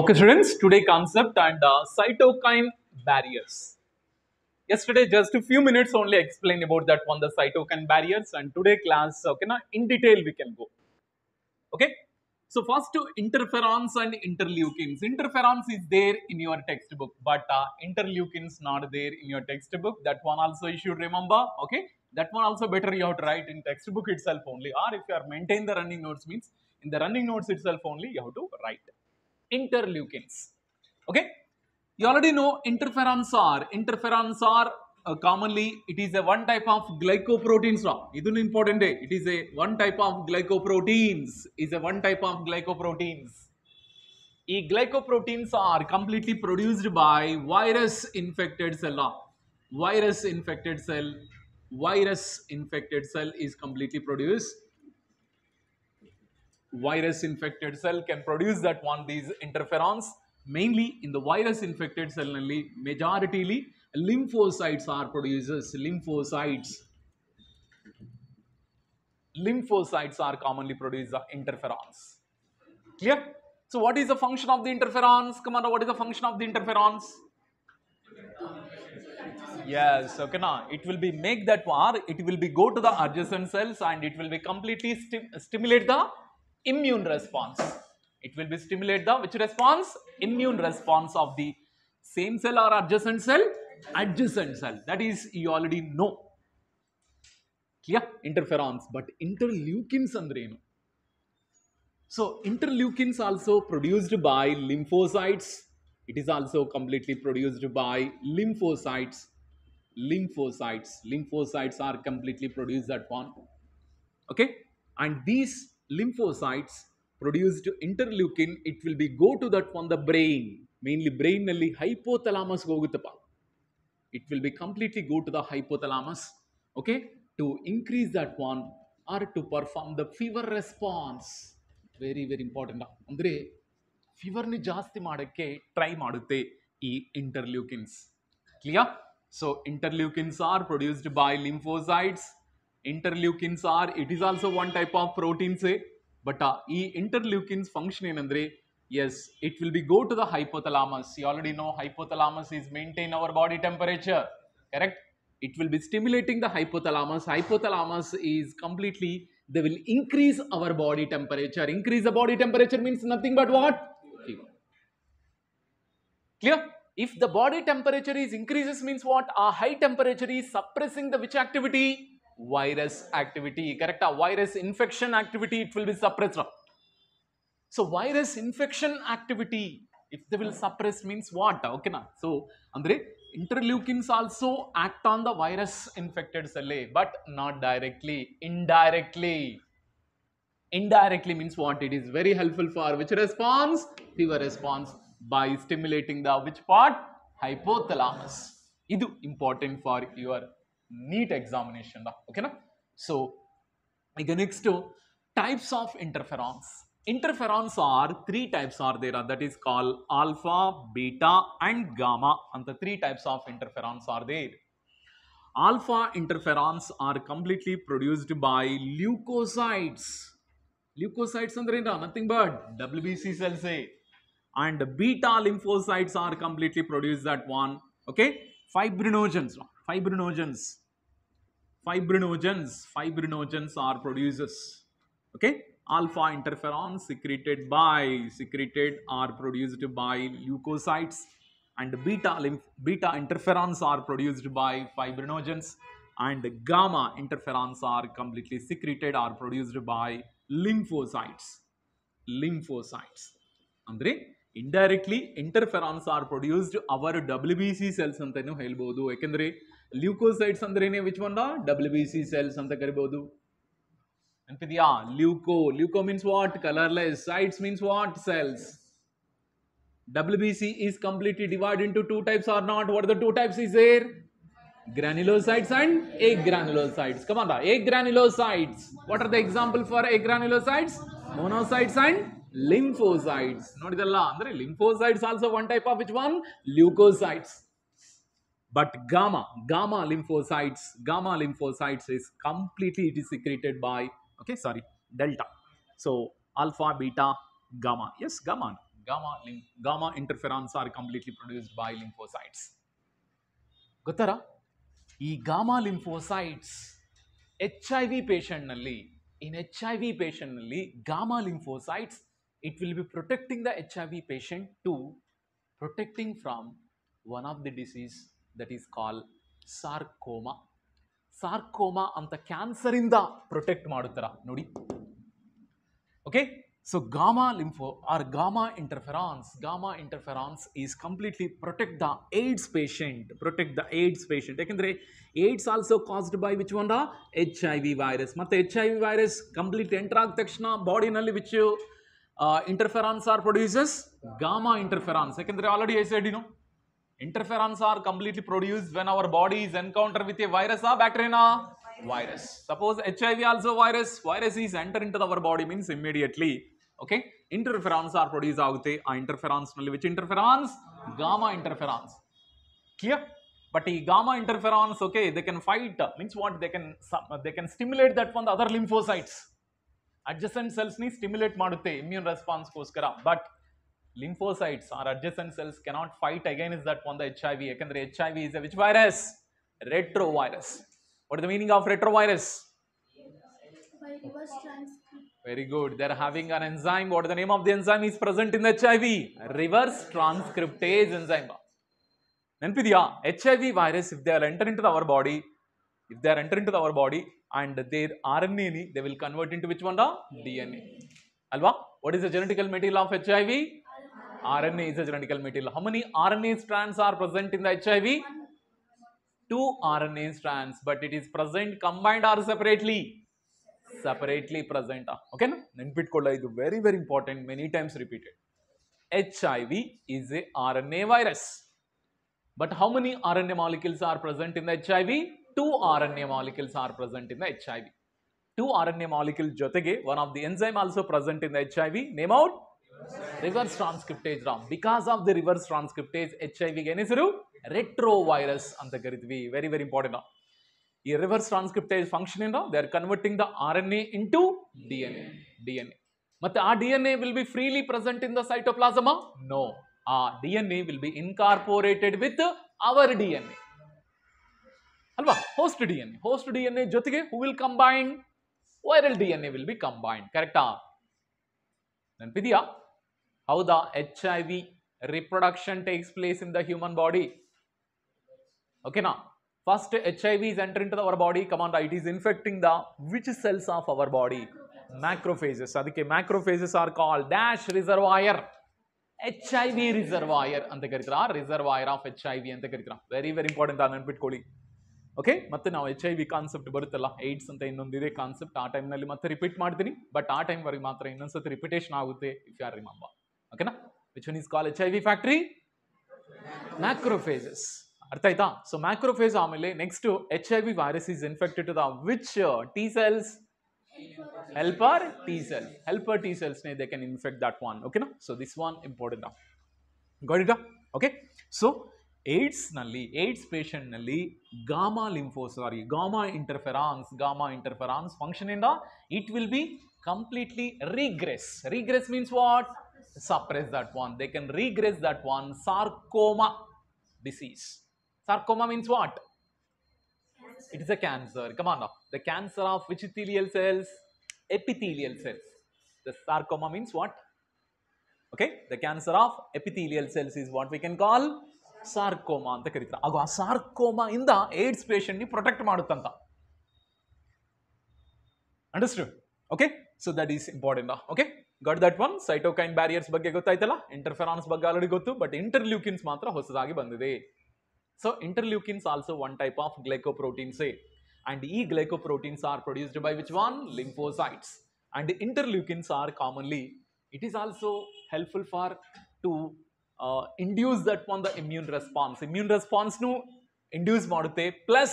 Okay, students, today concept and cytokine barriers. Yesterday, just a few minutes only explained about that one, the cytokine barriers, and today class, okay, na, in detail we can go. Okay, so first to interferons and interleukins. Interferons is there in your textbook, but interleukins not there in your textbook. That one also you should remember. Okay, that one also better you have to write in textbook itself only, or if you are maintain the running notes means in the running notes itself only you have to write interleukins. Okay, you already know interferons are commonly it is a one type of glycoproteins. This is important. It is a one type of glycoproteins. Is a one type of glycoproteins. These glycoproteins are completely produced by virus infected cell. Virus infected cell. Virus infected cell is completely produced. Virus infected cell can produce that one these interferons mainly in the virus infected cell only majoritarily lymphocytes are producers. Lymphocytes are commonly produce the interferons. Clear? So what is the function of the interferons? Come on, what is the function of the interferons? Yes, okay, now it will be make that war, it will be go to the adjacent cells and it will be completely stimulate the immune response. It will be stimulate the which response? Immune response of the same cell or adjacent cell? Adjacent cell. That is, you already know. Clear? Interferons, but interleukins andrenu. So interleukins also produced by lymphocytes. It is also completely produced by lymphocytes. Lymphocytes are completely produced that one. Okay, and these lymphocytes produced interleukin. It will be go to that one the brain, mainly brain nalli hypothalamus ಹೋಗುತ್ತಪ್ಪ. It will be completely go to the hypothalamus. Okay, to increase that one or to perform the fever response. Very very important. ಅಂದ್ರೆ fever ni ಜಾಸ್ತಿ ಮಾಡಕ್ಕೆ try ಮಾಡುತ್ತೆ ಈ interleukins. Clear? So interleukins are produced by lymphocytes. Interleukins are, it is also one type of protein say, but ಈ interleukins function ಏನಂದ್ರೆ yes, it will be go to the hypothalamus. You already know hypothalamus is maintain our body temperature, correct? It will be stimulating the hypothalamus. Hypothalamus is completely, they will increase our body temperature. Increase the body temperature means nothing but what? Fever. Clear? If the body temperature is increases means what? A high temperature is suppressing the which activity? Virus activity, correct? A virus infection activity, it will be suppressed. So virus infection activity, if they will suppress means what? Okay, na? So andre interleukins also act on the virus infected cell, but not directly, indirectly. Indirectly means what? It is very helpful for which response? Fever response by stimulating the which part? Hypothalamus. Idu important for your NEET examination. Okay, na? So next to types of interferons. Interferons are three types are there, that is called alpha, beta and gamma, and the three types of interferons are there. Alpha interferons are completely produced by leukocytes. Leukocytes andre nothing but WBC cells, and beta lymphocytes are completely produced that one. Okay, fibrinogens are producers. Okay, alpha interferons secreted are produced by leukocytes, and beta interferons are produced by fibrinogens, and gamma interferons are completely secreted are produced by lymphocytes. Andre indirectly interferons are produced our WBC cells ಅಂತಾನೂ ಹೇಳ್ಬೋದು. ಯಾಕಂದ್ರೆ leukocytes ಅಂದ್ರೇನೆ which one? WBC cells ಅಂತ ಕರಿಬಹುದು. ನೆನಪಿದೆಯಾ? ಲ್ಯೂಕೋ means what? Colorless. Cytes means what? Cells. WBC is completely divided into two types or not? What are the two types is there? Granulocytes and agranulocytes. Come on, agranulocytes. What are the example for agranulocytes? Monocytes and lymphocytes. Nodidalla andre lymphocytes also one type of which one? Leukocytes. But gamma lymphocytes is completely, it is secreted by, okay, sorry, delta. So alpha, beta, gamma. Yes, gamma. Gamma interferons are completely produced by lymphocytes. ಗೊತ್ತಾರಾ ಈ gamma lymphocytes HIV patient ನಲ್ಲಿ in HIV patient ನಲ್ಲಿ gamma lymphocytes it will be protecting the HIV patient to protecting from one of the disease that is called sarcoma. Sarcoma ಅಂತ cancer ಇಂದ protect ಮಾಡುತ್ತರ ನೋಡಿ. Okay, so gamma interferons is completely protect the AIDS patient ಯಾಕಂದ್ರೆ AIDS also caused by which one? HIV virus. ಮತ್ತೆ HIV virus complete enter ಆದ ತಕ್ಷಣ ಬಾಡಿನಲ್ಲಿ which interferons are produces? Gamma interferons. ಯಾಕಂದ್ರೆ already I said interferons are completely produced when our body is encountered with a virus or bacteria. Virus. Suppose HIV also virus is enter into our body means immediately. Okay, interferons are produced ಆಗುತ್ತೆ. ಆ interferons ನಲ್ಲಿ which interferons? Gamma interferons. Clear? But ಈ gamma interferons, okay, they can fight. Means what? They can stimulate that one the other lymphocytes. Adjacent cells ni stimulate ಮಾಡುತ್ತೆ immune response ಗೋಸ್ಕರ. But lymphocytes or adjacent cells cannot fight against that one the HIV. ಯಾಕಂದ್ರೆ HIV is a which virus? Retrovirus. What is the meaning of retrovirus? By reverse transcript. Very good. They are having an enzyme. What is the name of the enzyme is present in the HIV? Reverse transcriptase enzyme. Nenpidiya? HIV virus, if they are enter into our body, and their RNA ni, they will convert into which one? DNA. Alva? What is the genetical material of HIV? RNA is a genetical material. How many RNA strands are present in the HIV? 2 RNA strands, but it is present combined or separately? Separately present. Okay, no? Nenpitkolla idu very important, many times repeated. HIV is a RNA virus. But how many RNA molecules are present in the HIV? 2 RNA molecules are present in the HIV. 2 RNA molecule jotege one of the enzyme also present in the HIV. Name out? Reverse transcriptase. Because of the reverse transcriptase, HIV genisuru retrovirus anta karitvi. Very important. ಈ reverse transcriptase function ಇಂದ they are converting the RNA into DNA. ಮತ್ತೆ ಆ DNA will be freely present in the cytoplasm? No. ಆ DNA will be incorporated with our DNA. ಅಲ್ವಾ? Host DNA ಜೊತೆಗೆ who will combine? Viral DNA will be combined. Correcta? ನೆನಪಿದೆಯಾ? How the HIV reproduction takes place in the human body? Okay, now first HIV is entering into our body. Come on, it is infecting the which cells of our body? Macrophages. Adike macrophages are called dash reservoir. HIV reservoir anta karitara. Reservoir of HIV anta karitara. Very important ನೆನಪಿಟ್ಕೊಳ್ಳಿ. Okay, ಮತ್ತೆ ನಾವು HIV concept ಬರುತ್ತಲ್ಲ, AIDS ಅಂತ ಇನ್ನೊಂದಿದೆ concept, ಆ ಟೈಮ್ನಲ್ಲಿ ಮತ್ತೆ repeat ಮಾಡ್ತೀನಿ. ಬಟ್ ಆ ಟೈಮ್ ವರೆಗೆ ಮಾತ್ರ ಇನ್ನೊಂದ್ಸತಿ ರಿಪಿಟೇಷನ್ ಆಗುತ್ತೆ ಇಫ್ ಯು ಆರ್ ರಿಮೆಂಬರ್. ಓಕೆನಾ? Which one is called HIV factory? Macrophages. ಅರ್ಥ ಆಯ್ತಾ? ಸೊ ಮ್ಯಾಕ್ರೋಫೇಜ್ ಆಮೇಲೆ next HIV virus is infected to the which T cells? Helper T cells. Helper T cells they can infect that one. Okay, no? So this one important. Got it? Okay. So AIDS patient ನಲ್ಲಿ gamma interferons function in the it will be completely regress. Regress means what? Suppress that one. They can regress that one. Sarcoma disease. Sarcoma means what? Cancer. It is a cancer. Come on now. The cancer of which epithelial cells? Epithelial cells. The sarcoma means what? Okay. The cancer of epithelial cells is what we can call sarcoma ಅಂತ ಕರೀತಾರೆ. ಆಗ ಆ sarcoma ಇಂದ AIDS patient ನಿ protect ಮಾಡುತ್ತಂತ. Understood? Okay. So that is important. Okay. Got that one? Cytokine barriers ಬಗ್ಗೆ ಗೊತ್ತಾಯ್ತಲ್ಲ? Interferons ಬಗ್ಗೆ already ಗೊತ್ತು, ಬಟ್ interleukins ಮಾತ್ರ ಹೊಸದಾಗಿ ಬಂದಿದೆ. So interleukins also one type of glycoproteins, and e glycoproteins are produced by which one? Lymphocytes. And interleukins are commonly, it is also helpful for to induce that one the immune response nu induce ಮಾಡುತ್ತೆ, plus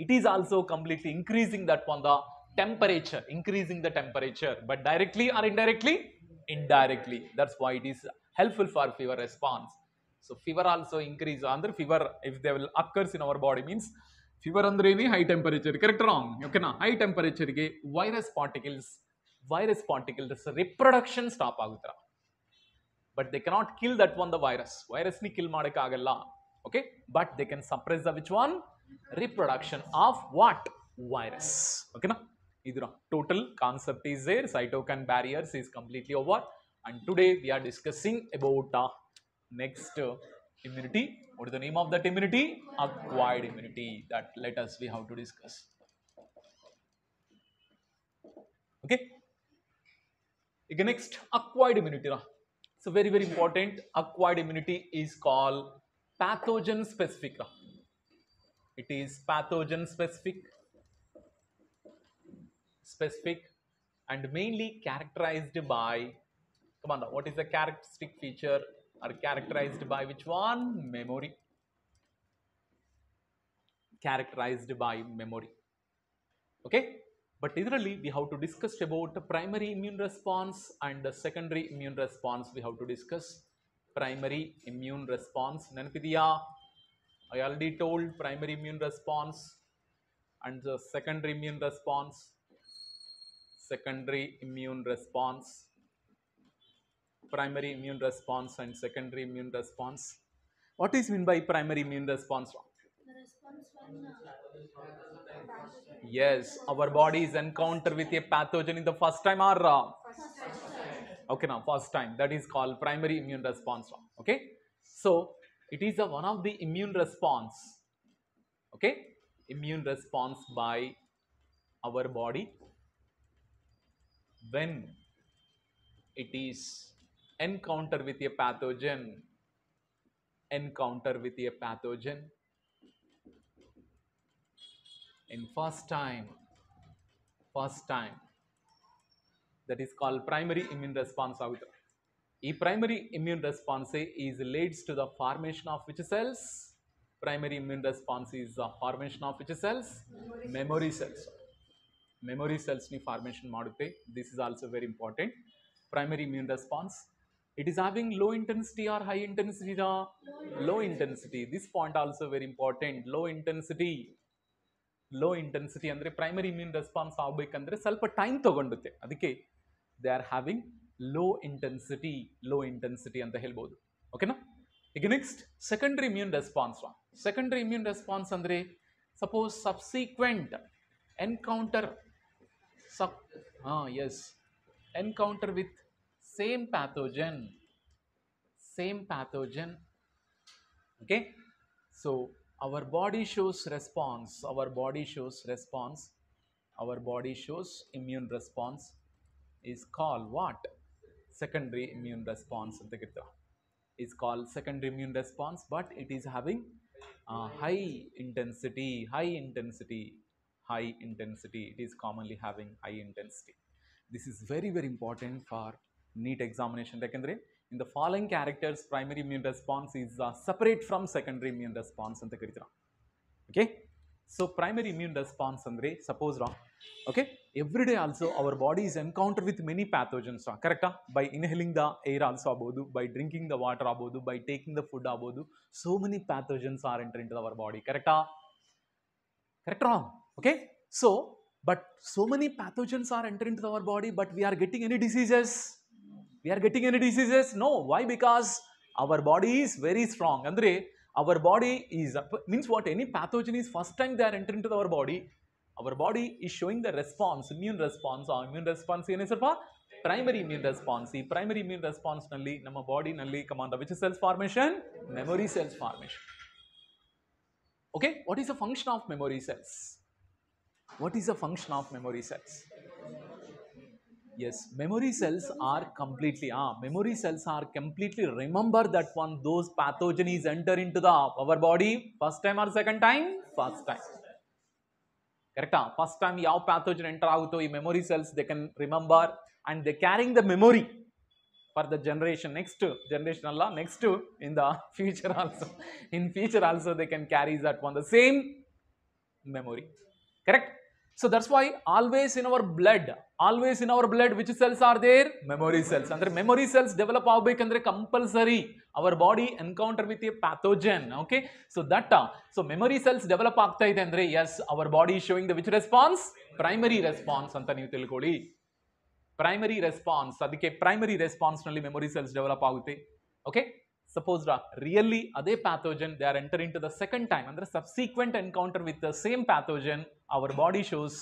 it is also completely increasing that one the temperature, but directly or indirectly? Indirectly. That's why it is helpful for fever response. So fever also increase. Andre fever if they will occurs in our body means fever andre ni high temperature. Correct or wrong? Okay na? High temperature ge virus particles virus particles reproduction stop agutra, but they cannot kill that one, the virus ni kill madakagalla, okay, but they can suppress the which one, reproduction of what, virus, okay na. Idura total concept is there, cytokine barriers is completely over, and today we are discussing about next immunity. What is the name of that immunity? Acquired immunity. That let us see how to discuss. Okay. Okay, next acquired immunity. So very important. Acquired immunity is called pathogen specific. It is pathogen specific and mainly characterized by, come on, what is the characteristic feature, are characterized by which one? Memory. Characterized by memory. Okay, but literally we have to discuss about the primary immune response and the secondary immune response. We have to discuss primary immune response. Nanpidiya, I already told primary immune response and the secondary immune response. Secondary immune response, primary immune response and secondary immune response. What is meant by primary immune response? The response when Yes, our body is encounter with a pathogen in the first time or okay, now first time, that is called primary immune response. Okay, so it is a one of the immune response, okay, immune response by our body when it is encounter with a pathogen, in first time, that is called primary immune response. A primary immune response is leads to the formation of which cells? Primary immune response is the formation of which cells? Memory cells. Memory cells ni formation madutte. This is also very important. Primary immune response, it is having low intensity or high intensity? Low intensity. This point also very important. Low intensity ಅಂದ್ರೆ primary immune response ಆಗಬೇಕಂದ್ರೆ ಸ್ವಲ್ಪ time ತಗೊಂಡುತ್ತೆ, ಅದಕ್ಕೆ they are having low intensity ಅಂತ ಹೇಳ್ಬೋದು. ಓಕೆನಾ. ಈಗ next secondary immune response. Secondary immune response ಅಂದ್ರೆ suppose subsequent encounter encounter with same pathogen. Okay, so our body shows response, our body shows immune response is called what? Secondary immune response is called secondary immune response, but it is having high intensity. It is commonly having high intensity. This is very important for NEET examination. Yakandre in the following characters primary immune response is separate from secondary immune response anta karitara. Okay, so primary immune response andre suppose okay, every day also our body is encounter with many pathogens, correct? By inhaling the air also abodu, by drinking the water abodu, by taking the food abodu, so many pathogens are entering into our body, correct wrong? Okay, so but so many pathogens are entering into our body, but we are getting any diseases? No. Why? Because our body is very strong. Andre our body is means what? Any pathogen is first time they are entering into our body is showing the response, immune response ಏನು ಸ್ವಲ್ಪ primary immune response. ಈ primary immune response ನಲ್ಲಿ ನಮ್ಮ body ನಲ್ಲಿ command which cells formation? Memory cells formation. Okay, what is the function of memory cells? Yes, memory cells are completely remember that one, those pathogen is enter into the our body first time or second time? First time. Correct? First time yav pathogen enter aguto, ee memory cells they can remember and they carrying the memory for the generation, next generation alla, next in the future also. In future also they can carry that one, the same memory. Correct? So that's why always in our blood which cells are there? Memory cells. Andre memory cells develop agಬೇಕಂದ್ರೆ compulsory our body encounter with a pathogen. Okay, so that so memory cells develop ಆಗ್ತಾ ಇದೆ ಅಂದ್ರೆ yes, our body is showing the which response? Primary response ಅಂತ ನೀವು ತಿಳ್ಕೊಳ್ಳಿ. Primary response, ಅದಕ್ಕೆ primary response ನಲ್ಲಿ memory cells develop ಆಗುತ್ತೆ. Okay, suppose really ಅದೇ pathogen they are entering to the second time, ಅಂದ್ರೆ subsequent encounter with the same pathogen, our body shows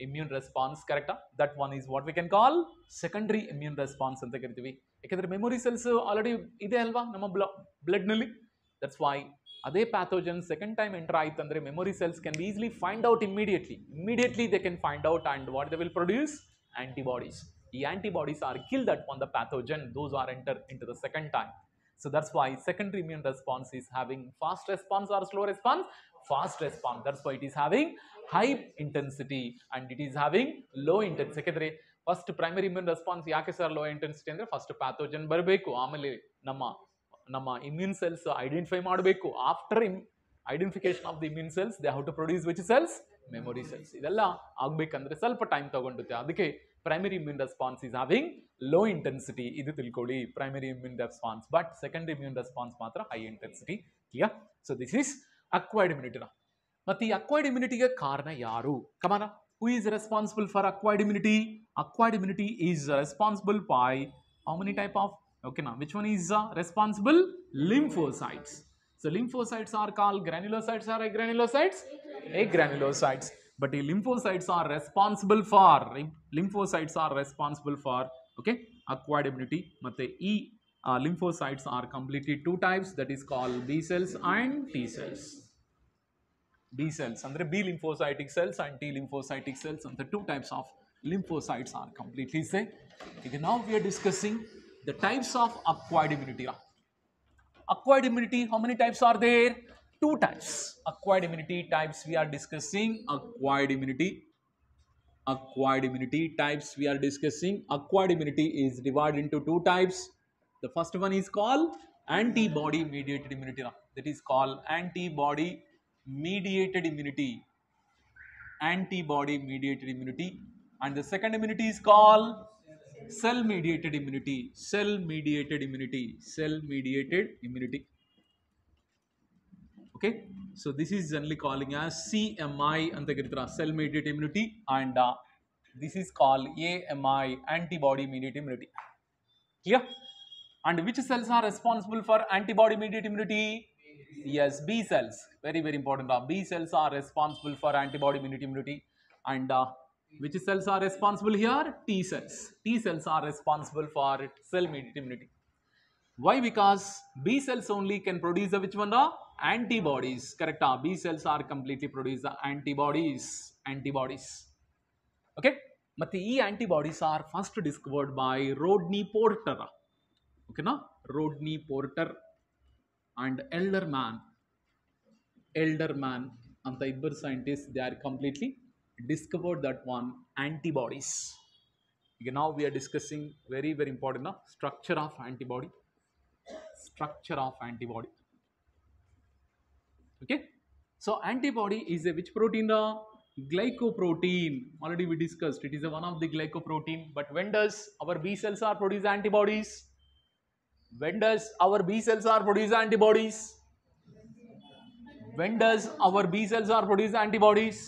immune response. ಕರೆಕ್ಟಾ? That one is what we can call secondary immune response ಅಂತ ಕರಿತೀವಿ. ಯಾಕಂದ್ರೆ memory cells already ಇದೆ ಅಲ್ವಾ ನಮ್ಮ blood ನಲ್ಲಿ. That's why ಅದೇ ಪ್ಯಾಥೋಜನ್ ಸೆಕೆಂಡ್ ಟೈಮ್ ಎಂಟರ್ ಆಯ್ತು ಅಂದ್ರೆ memory cells can easily find out immediately they can find out and what they will produce antibodies. The antibodies are killed upon the pathogen, those are enter into the second time. So that's why secondary immune response is having fast response or slow response? Fast response. That's why it is having high intensity and it is having low intensity. ಯಾಕಂದ್ರೆ first primary immune response ಯಾಕೆ sir low intensity ಅಂದ್ರೆ first pathogen ಬರಬೇಕು, ಆಮೇಲೆ ನಮ್ಮ immune cells identify ಮಾಡಬೇಕು. After identification of the immune cells they have to produce which cells? Memory cells. ಇದೆಲ್ಲ ಆಗ್ಬೇಕಂದ್ರೆ ಸ್ವಲ್ಪ ಟೈಮ್ ತಗೊಂಡುತ್ತೆ. ಅದಕ್ಕೆ primary immune response is having low intensity, ಇದು ತಿಳ್ಕೊಳ್ಳಿ primary immune response. But secondary immune response ಮಾತ್ರ high intensity. Clear? So this is acquired immunity. ಮತ್ತೆ ಈ ಅಕ್ವೈರ್ಡ್ ಇಮ್ಯುನಿಟಿಗೆ ಕಾರಣ ಯಾರು? Come on, who is responsible for acquired immunity? Acquired immunity is responsible by how many type of, okay now which one is responsible? Lymphocytes. So lymphocytes are called granulocytes or agranulocytes? Agranulocytes. But the lymphocytes are responsible for okay acquired immunity. Matte ee lymphocytes are completely two types, that is called B cells and T cells. B cells andre B lymphocytic cells and T lymphocytic cells, and the two types of lymphocytes are completely same. Okay, now we are discussing the types of acquired immunity. Acquired immunity, how many types are there? Two types. Acquired immunity types we are discussing. Acquired immunity types we are discussing. Acquired immunity is divided into two types. The first one is called antibody mediated immunity. That is called antibody mediated immunity. Antibody mediated immunity. And the second immunity is called cell mediated immunity. Cell mediated immunity. Cell mediated immunity. Okay, so this is generally calling as CMI anta karitara, cell mediated immunity, and this is called AMI, antibody mediated immunity. Clear? And which cells are responsible for antibody mediated immunity? Yes, B cells. Very very important. B cells are responsible for antibody mediated immunity. And which cells are responsible here? T cells. T cells are responsible for cell mediated immunity. Why? Because B cells only can produce the which one? The antibodies. Correct? B cells are completely produce the antibodies. Okay? But the antibodies are first discovered by Rodney Porter. Okay, na? Rodney Porter and Elderman and the other scientists, they are completely discovered that one antibodies. Okay, now we are discussing very very important structure of antibody. Okay, so antibody is a which protein? The glycoprotein. Already we discussed it is a one of the glycoprotein. But when does our B cells are produce antibodies? When does our B cells are produce antibodies? When does our B cells are produce antibodies?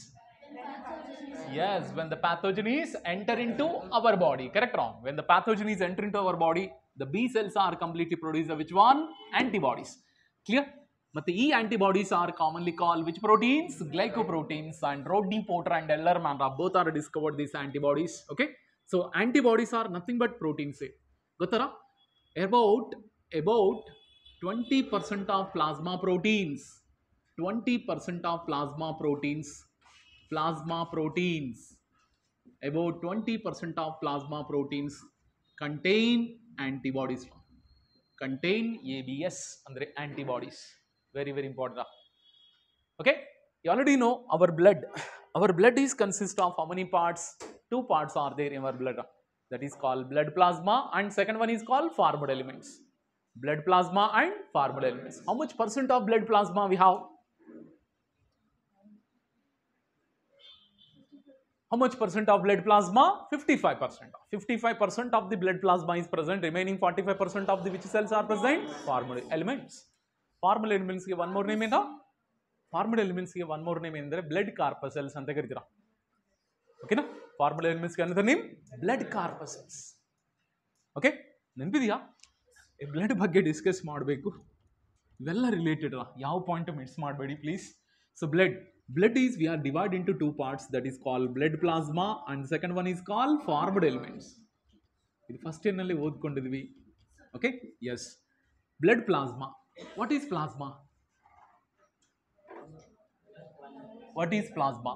Yes, when the pathogen is enter into our body. Correct? Wrong? When the pathogen is enter into our body, the B cells are completely produce which one? Antibodies. Clear? But the antibodies are commonly called which proteins? Glycoproteins. And Rodney Porter and Ellerman both are discovered these antibodies. Okay? So antibodies are nothing but proteins. Gotara? About 20% of plasma proteins. 20% of plasma proteins. About 20% of plasma proteins contain antibodies. Contain ABS andre antibodies. Very very important. Okay, you already know our blood is consist of how many parts? Two parts are there in our blood. That is called blood plasma, and second one is called formed elements. Blood plasma and formed elements. How much percent of blood plasma we have? How much percent of blood plasma? 55%. 55% of the blood plasma is present. Remaining 45% of the which cells are present? Formed elements. Formed elements ge one more name enda? Formed elements ge one more name endare blood corpuscles anta karitira. Okay na? Formal elements ಗೆ another name blood corpuscles. Okay ನೆನಪಿದೆಯಾ? ಈ blood ಬಗ್ಗೆ discuss ಮಾಡಬೇಕು, ಇವೆಲ್ಲ related. ಯಾವ point miss ಮಾಡಬೇಡಿ please. So blood is we are divided into two parts, that is called blood plasma and second one is called formed elements. ಇದು first year ನಲ್ಲಿ ಓದ್ಕೊಂಡಿದ್ವಿ. Okay yes, blood plasma. What is plasma? What is plasma?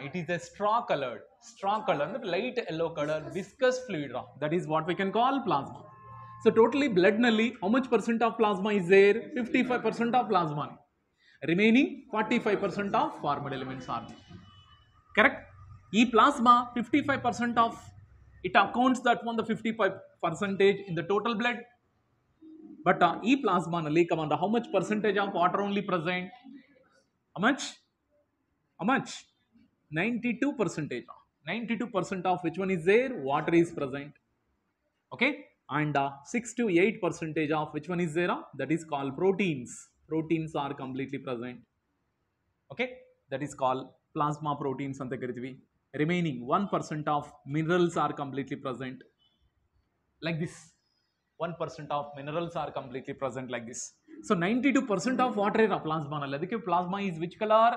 It is a straw colored ಅಂದ್ರೆ light yellow color viscous fluid. That is what we can call plasma. So totally blood nalli how much percent of plasma is there? 55% of plasma. Remaining 45% of formed elements are there. Correct? E plasma 55% of it accounts that one the 55% in the total blood. But e plasma nalli come on, how much percentage of water only present? How much? 92%. 92% of which one is there? Water is present. Okay, and 6 to 8% of which one is there? That is called proteins. Proteins are completely present. Okay, that is called plasma proteins anta karithivi. Remaining 1% of minerals are completely present. Like this, 1% of minerals are completely present like this. So 92% of water is plasma. Plasma is which color?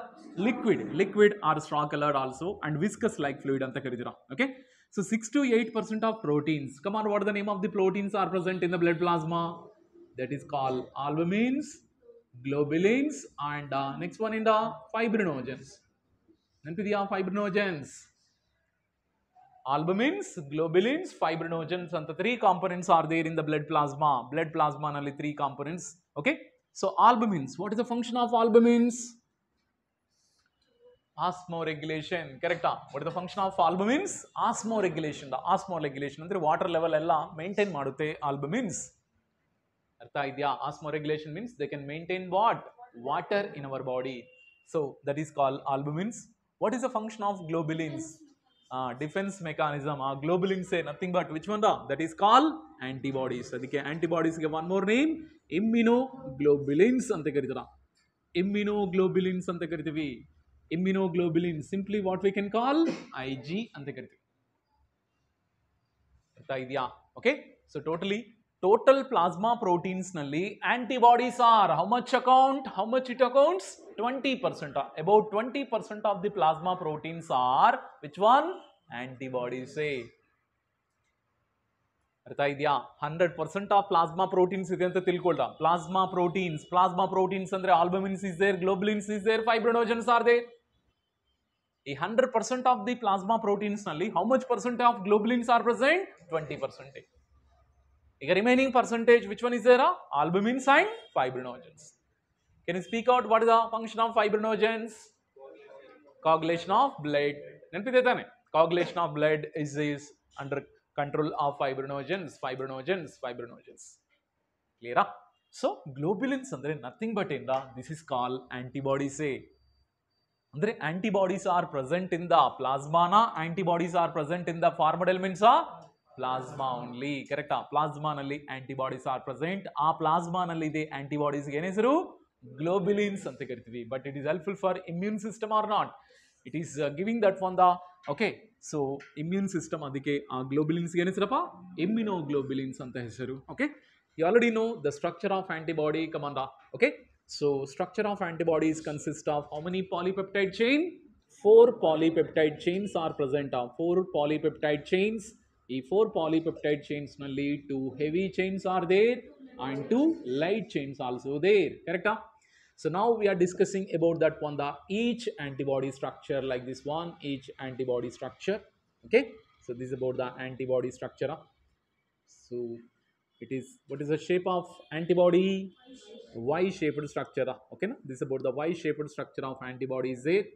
Liquid or straw colored also, and viscous like fluid anta karidira. Okay, so 6 to 8% of proteins. Come on, what are the name of the proteins are present in the blood plasma? That is called albumins, globulins, and next one in the fibrinogens. Fibrinogens. Albumins, globulins, fibrinogens, and the three components are there in the blood plasma. Blood plasma only three components. Okay, so albumins. What is the function of albumins? Osmoregulation. Correct? What is the function of albumins? Osmoregulation. The osmoregulation ಅಂದ್ರೆ water level ಎಲ್ಲ maintain ಮಾಡುತ್ತೆ albumins. ಅರ್ಥ ಇದೆಯಾ? Osmoregulation means they can maintain what? Water in our body. So that is called albumins. What is the function of globulins? Defense mechanism. Globulins say nothing but which one? That is called antibodies. ಅದಕ್ಕೆ antibodies ಗೆ one more name, immunoglobulins ಅಂತ ಕರೀತಾರ. Immunoglobulins ಅಂತ ಕರಿತೀವಿ. Immunoglobulins simply what we can call IG ಅಂತ ಕರಿತೀವಿ. ಅರ್ಥ ಇದೆಯಾ? Okay, so total plasma proteins nalli antibodies are how much account? How much it accounts? 20%. About 20% of the plasma proteins are which one? Antibodies. Say ಅರ್ಥ ಇದೆಯಾ? 100% of plasma proteins ಇದೆ ಅಂತ ತಿಳ್ಕೊಳ್ತಾ. Plasma proteins ಅಂದ್ರೆ albumins is there, globulins is there, fibrinogens are there. ಈ 100% of the plasma proteins ನಲ್ಲಿ how much percent of globulins are present? 20%. ಈಗ remaining percentage which one is there? Albumins and fibrinogens. Can you speak out what is the function of fibrinogens? Coagulation of blood. ನೆನಪಿದೆ ತಾನೆ? Coagulation of blood is under control of fibrinogens. Clear? So globulins andre nothing but in the, this is called antibodies. Andre antibodies are present in the plasma na, antibodies are present in the formed elements of plasma only. Correct? Plasma nalli antibodies are present. ಆ plasma ನಲ್ಲಿ ಇದೆ antibodies ಗೆ ಏನು ಹೆಸರು? Globulins ಅಂತ ಕರಿತೀವಿ. But it is helpful for immune system or not? It is giving that one the, okay, so immune system ಅದಕ್ಕೆ ಆ globulins ಗೆ ಏನು ಹೆಸರಪ್ಪ? Immunoglobulins ಅಂತ ಹೆಸರು. Okay, you already know the structure of antibody. Come on, okay, so structure of antibodies consist of how many polypeptide chain? 4 polypeptide chains are present. 4 polypeptide chains. ಈ 4 polypeptide chains ನಲ್ಲಿ 2 heavy chains are there and 2 light chains also there. Correct? So now we are discussing about that one, the each antibody structure like this one, each antibody structure. Okay, so this is about the antibody structure. So it is, what is the shape of antibody? Y-shaped structure. Okay, this is about the Y-shaped structure of antibodies there.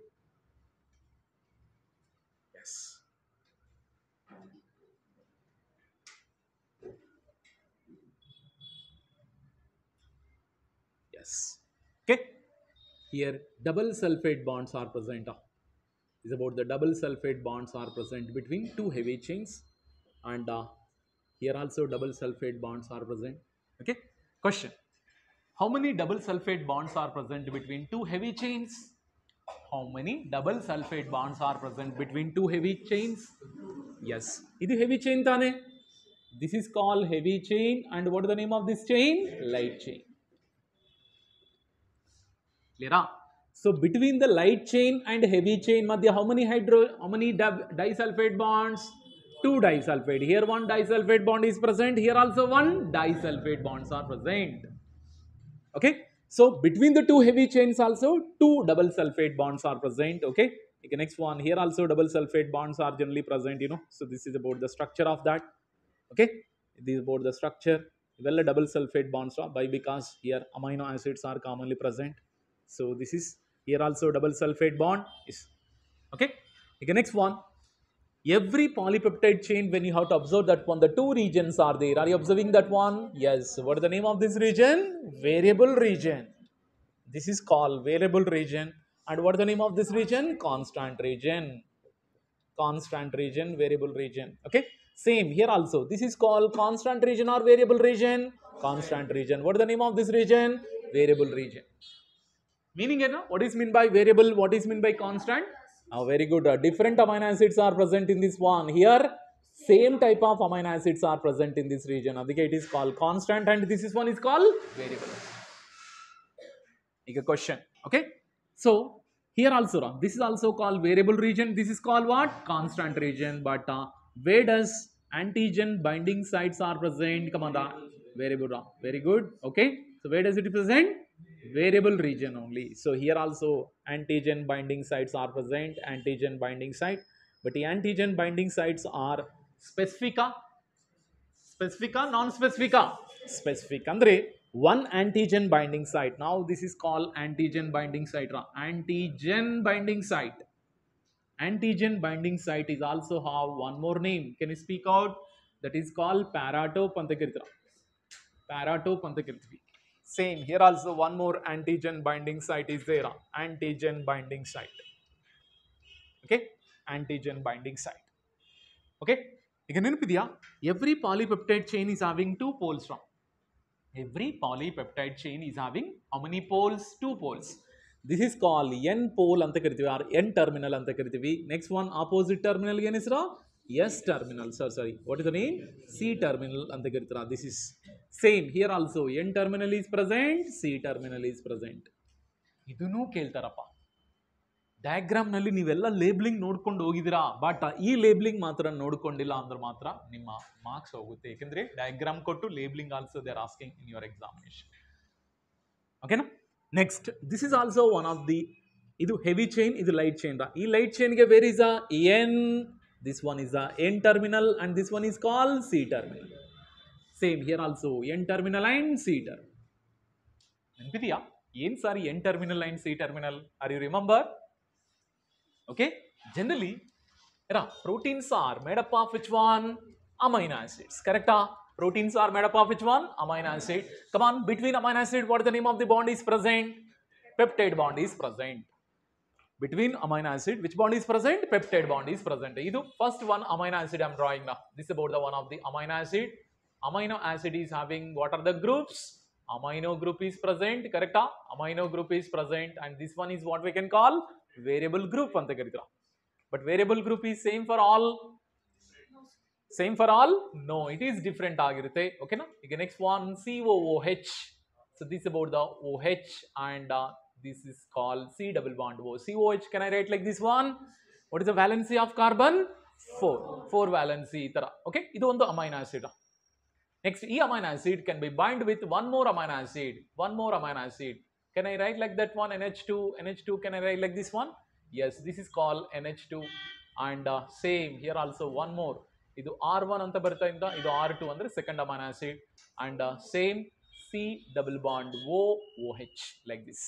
Yes. Yes. Okay, here double sulfate bonds are present. Is about the double sulfate bonds are present between 2 heavy chains, and here also double sulfate bonds are present. Okay, question, how many double sulfate bonds are present between 2 heavy chains? how many double sulfate bonds are present between two heavy chains? Yes, ఇది heavy chain tane. This is called heavy chain, and what is the name of this chain? Light chain. Clear? So between the light chain and heavy chain madhya how many disulfate bonds? Two disulfate. Here one disulfate bond is present, here also one disulfate bonds are present. Okay, so between the two heavy chains also two double sulfate bonds are present. Okay, okay, next one, here also double sulfate bonds are generally present, you know. So this is about the structure of that. Okay, this is about the structure. Well, a double sulfate bonds are by because here amino acids are commonly present. So this is here also double sulfate bond is okay. Okay, next one, every polypeptide chain, when you have to observe that one, the two regions are there. Are you observing that one? Yes. What is the name of this region? Variable region. This is called variable region. And what is the name of this region? Constant region. Constant region, variable region. Okay, same here also, this is called constant region or variable region? Constant region. What is the name of this region? Variable region. Meaning, what is mean by variable, what is mean by constant? Very good. Different amino acids are present in this one. Here same type of amino acids are present in this region. Adike it is called constant, and this is one is called variable. A question. Okay, so here also this is also called variable region, this is called what? Constant region. But where does antigen binding sites are present? Come on, variable. Very good. Okay, so where does it present? Variable region only. So here also antigen binding sites are present, antigen binding site. But the antigen binding sites are specifica, non-specifica? Specific andre one antigen binding site. Now this is called antigen binding site. Antigen binding site. Antigen binding site is also have one more name. Can you speak out? That is called paratope anta karitara. Paratope anta karithivi. Same here also one more antigen binding site is there. Antigen binding site. Okay, antigen binding site. Okay, ಈಗ ನೆನಪಿದೆಯಾ? Every polypeptide chain is having two poles. Every polypeptide chain is having how many poles? Two poles. This is called n pole anta karitivi or n terminal anta karitivi. Next one, opposite terminal again is s terminal. Sorry, what is the name? C terminal anta karitara. This is same here also, n terminal is present, C terminal is present. ಇದನ್ನು ಕೇಳ್ತಾರಪ್ಪ. Diagram ನಲ್ಲಿ ನೀವೆಲ್ಲ labelling ನೋಡ್ಕೊಂಡು ಹೋಗಿದ್ದೀರಾ, but ಈ labelling ಮಾತ್ರ ನೋಡ್ಕೊಂಡಿಲ್ಲ ಅಂದ್ರೆ ಮಾತ್ರ ನಿಮ್ಮ ಮಾರ್ಕ್ಸ್ ಹೋಗುತ್ತೆ. ಯಾಕಂದ್ರೆ ಡಯಾಗ್ರಾಮ್ ಕೊಟ್ಟು labelling also they are asking in your examination. ಓಕೆನಾ? Next, this is also one of the, ಇದು ಹೆವಿ ಚೈನ್, ಇದು ಲೈಟ್ ಚೈನ್. ಈ ಲೈಟ್ ಚೈನ್ಗೆ where is a N, this one is a N terminal and this one is called C terminal. Same here also N terminal and C terminal. ನೆನಪಿದೆಯಾ ಏನ್ sorry N terminal and C terminal? Are you remember? Okay, generally proteins are made up of which one? Amino acids. Correct? Proteins are made up of which one? Amino acid. Come on, between amino acid, what is the name of the bond is present? Peptide bond is present. Between amino acid, which bond is present? Peptide bond is present. This first one amino acid I am drawing now. This is about the one of the amino acid. Amino acid is having what are the groups? Amino group is present. Correct? Amino group is present, and this one is what we can call variable group anta karitara. But variable group is same for all? Same for all? No, it is different agirutte. Okay na? ಈಗ next one, COOH. So this is about the OH, and this is called C double bond O. COH can I write like this one? What is the valency of carbon? 4 valency tara. Okay, idu ಒಂದು amino acid. Next, E amino acid can be bind with one more amino acid. One more amino acid. Can I write like that one? NH2. NH2 can I write like this one? Yes, this is called NH2. And same here also one more. Idu R1 anta barta inda, idu R2 andre second amino acid. And same C double bond OH like this.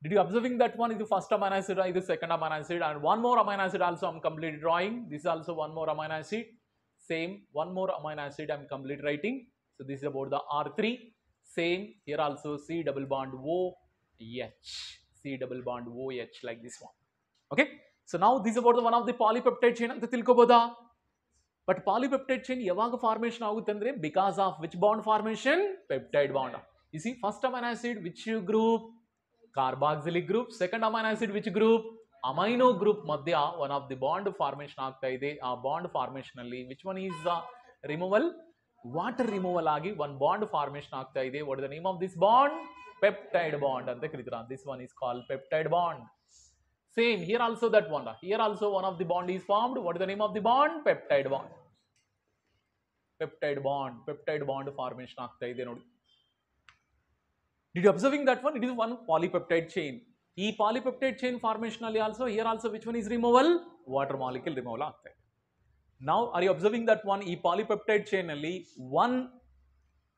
Did you observing that one? Idu first amino acid, idu second amino acid, and one more amino acid also I am complete drawing. This is also one more amino acid. Same one more amino acid I am complete writing. So this is about the R3. Same here also C double bond OH. C double bond OH like this one. Okay. So now this is about the one of the polypeptide chain anta tilkoboda. But polypeptide chain yavaga formation agutte andre because of which bond formation? Peptide bond. You see, first amino acid which group? Carboxylic group. Second amino acid which group? Amino group ಮಧ್ಯ one of the bond formation ಆಗ್ತಾ ಇದೆ. ಆ bond formation ಅಲ್ಲಿ which one is removal? Water removal ಆಗಿ ಒಂದು bond formation ಆಗ್ತಾ ಇದೆ. What is the name of this bond? Peptide bond ಅಂತ ಕರೀತೀರಾ. This one is called peptide bond. Same here also that one. Here also one of the bond is formed. What is the name of the bond? Peptide bond. Peptide bond. Peptide bond formation ಆಗ್ತಾ ಇದೆ ನೋಡಿ. Did you observing that one? It is one polypeptide chain. ಈ polypeptide chain formation ಅಲ್ಲಿ also here also which one is removal? Water molecule removal ಆಗ್ತಾ ಇದೆ. Now are you observing that one? ಈ polypeptide chain ಅಲ್ಲಿ one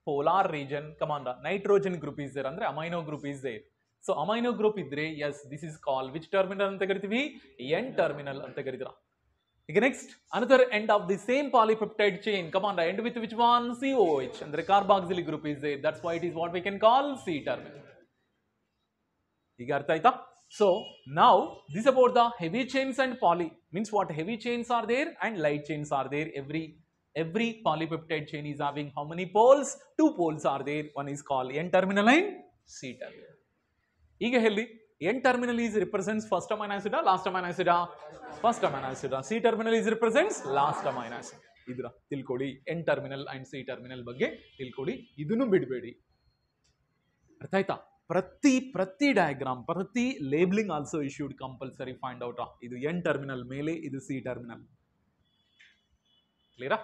polar region, come on, nitrogen group is there ಅಂದ್ರೆ amino group is there. So amino group idre, yes, this is called which terminal anta karitivi? N terminal anta karitira. Okay, next another end of the same polypeptide chain, come on, end with which one? COH, and the carboxylic group is there. That's why it is what we can call C terminal. Iga artha aita? So now this about the heavy chains and poly, means what? Heavy chains are there and light chains are there. Every polypeptide chain is having how many poles? 2 poles are there. One is called N terminal and C terminal. ಈಗ ಹೇಳಿ N terminal is represents first amino acid, last amino acid, first amino acid. C terminal is represents last amino acid. ಇದರ ತಿಳ್ಕೊಳ್ಳಿ. N terminal and C terminal ಬಗ್ಗೆ ತಿಳ್ಕೊಳ್ಳಿ. ಇದನ್ನು ಬಿಡಬೇಡಿ. ಅರ್ಥ ಆಯ್ತಾ? ಪ್ರತಿ ಡಯಾಗ್ರಾಮ್, ಪ್ರತಿ labeling also you should compulsory find out. ಇದು N terminal ಮೇಲೆ, ಇದು C terminal. ಕ್ಲಿಯರಾ?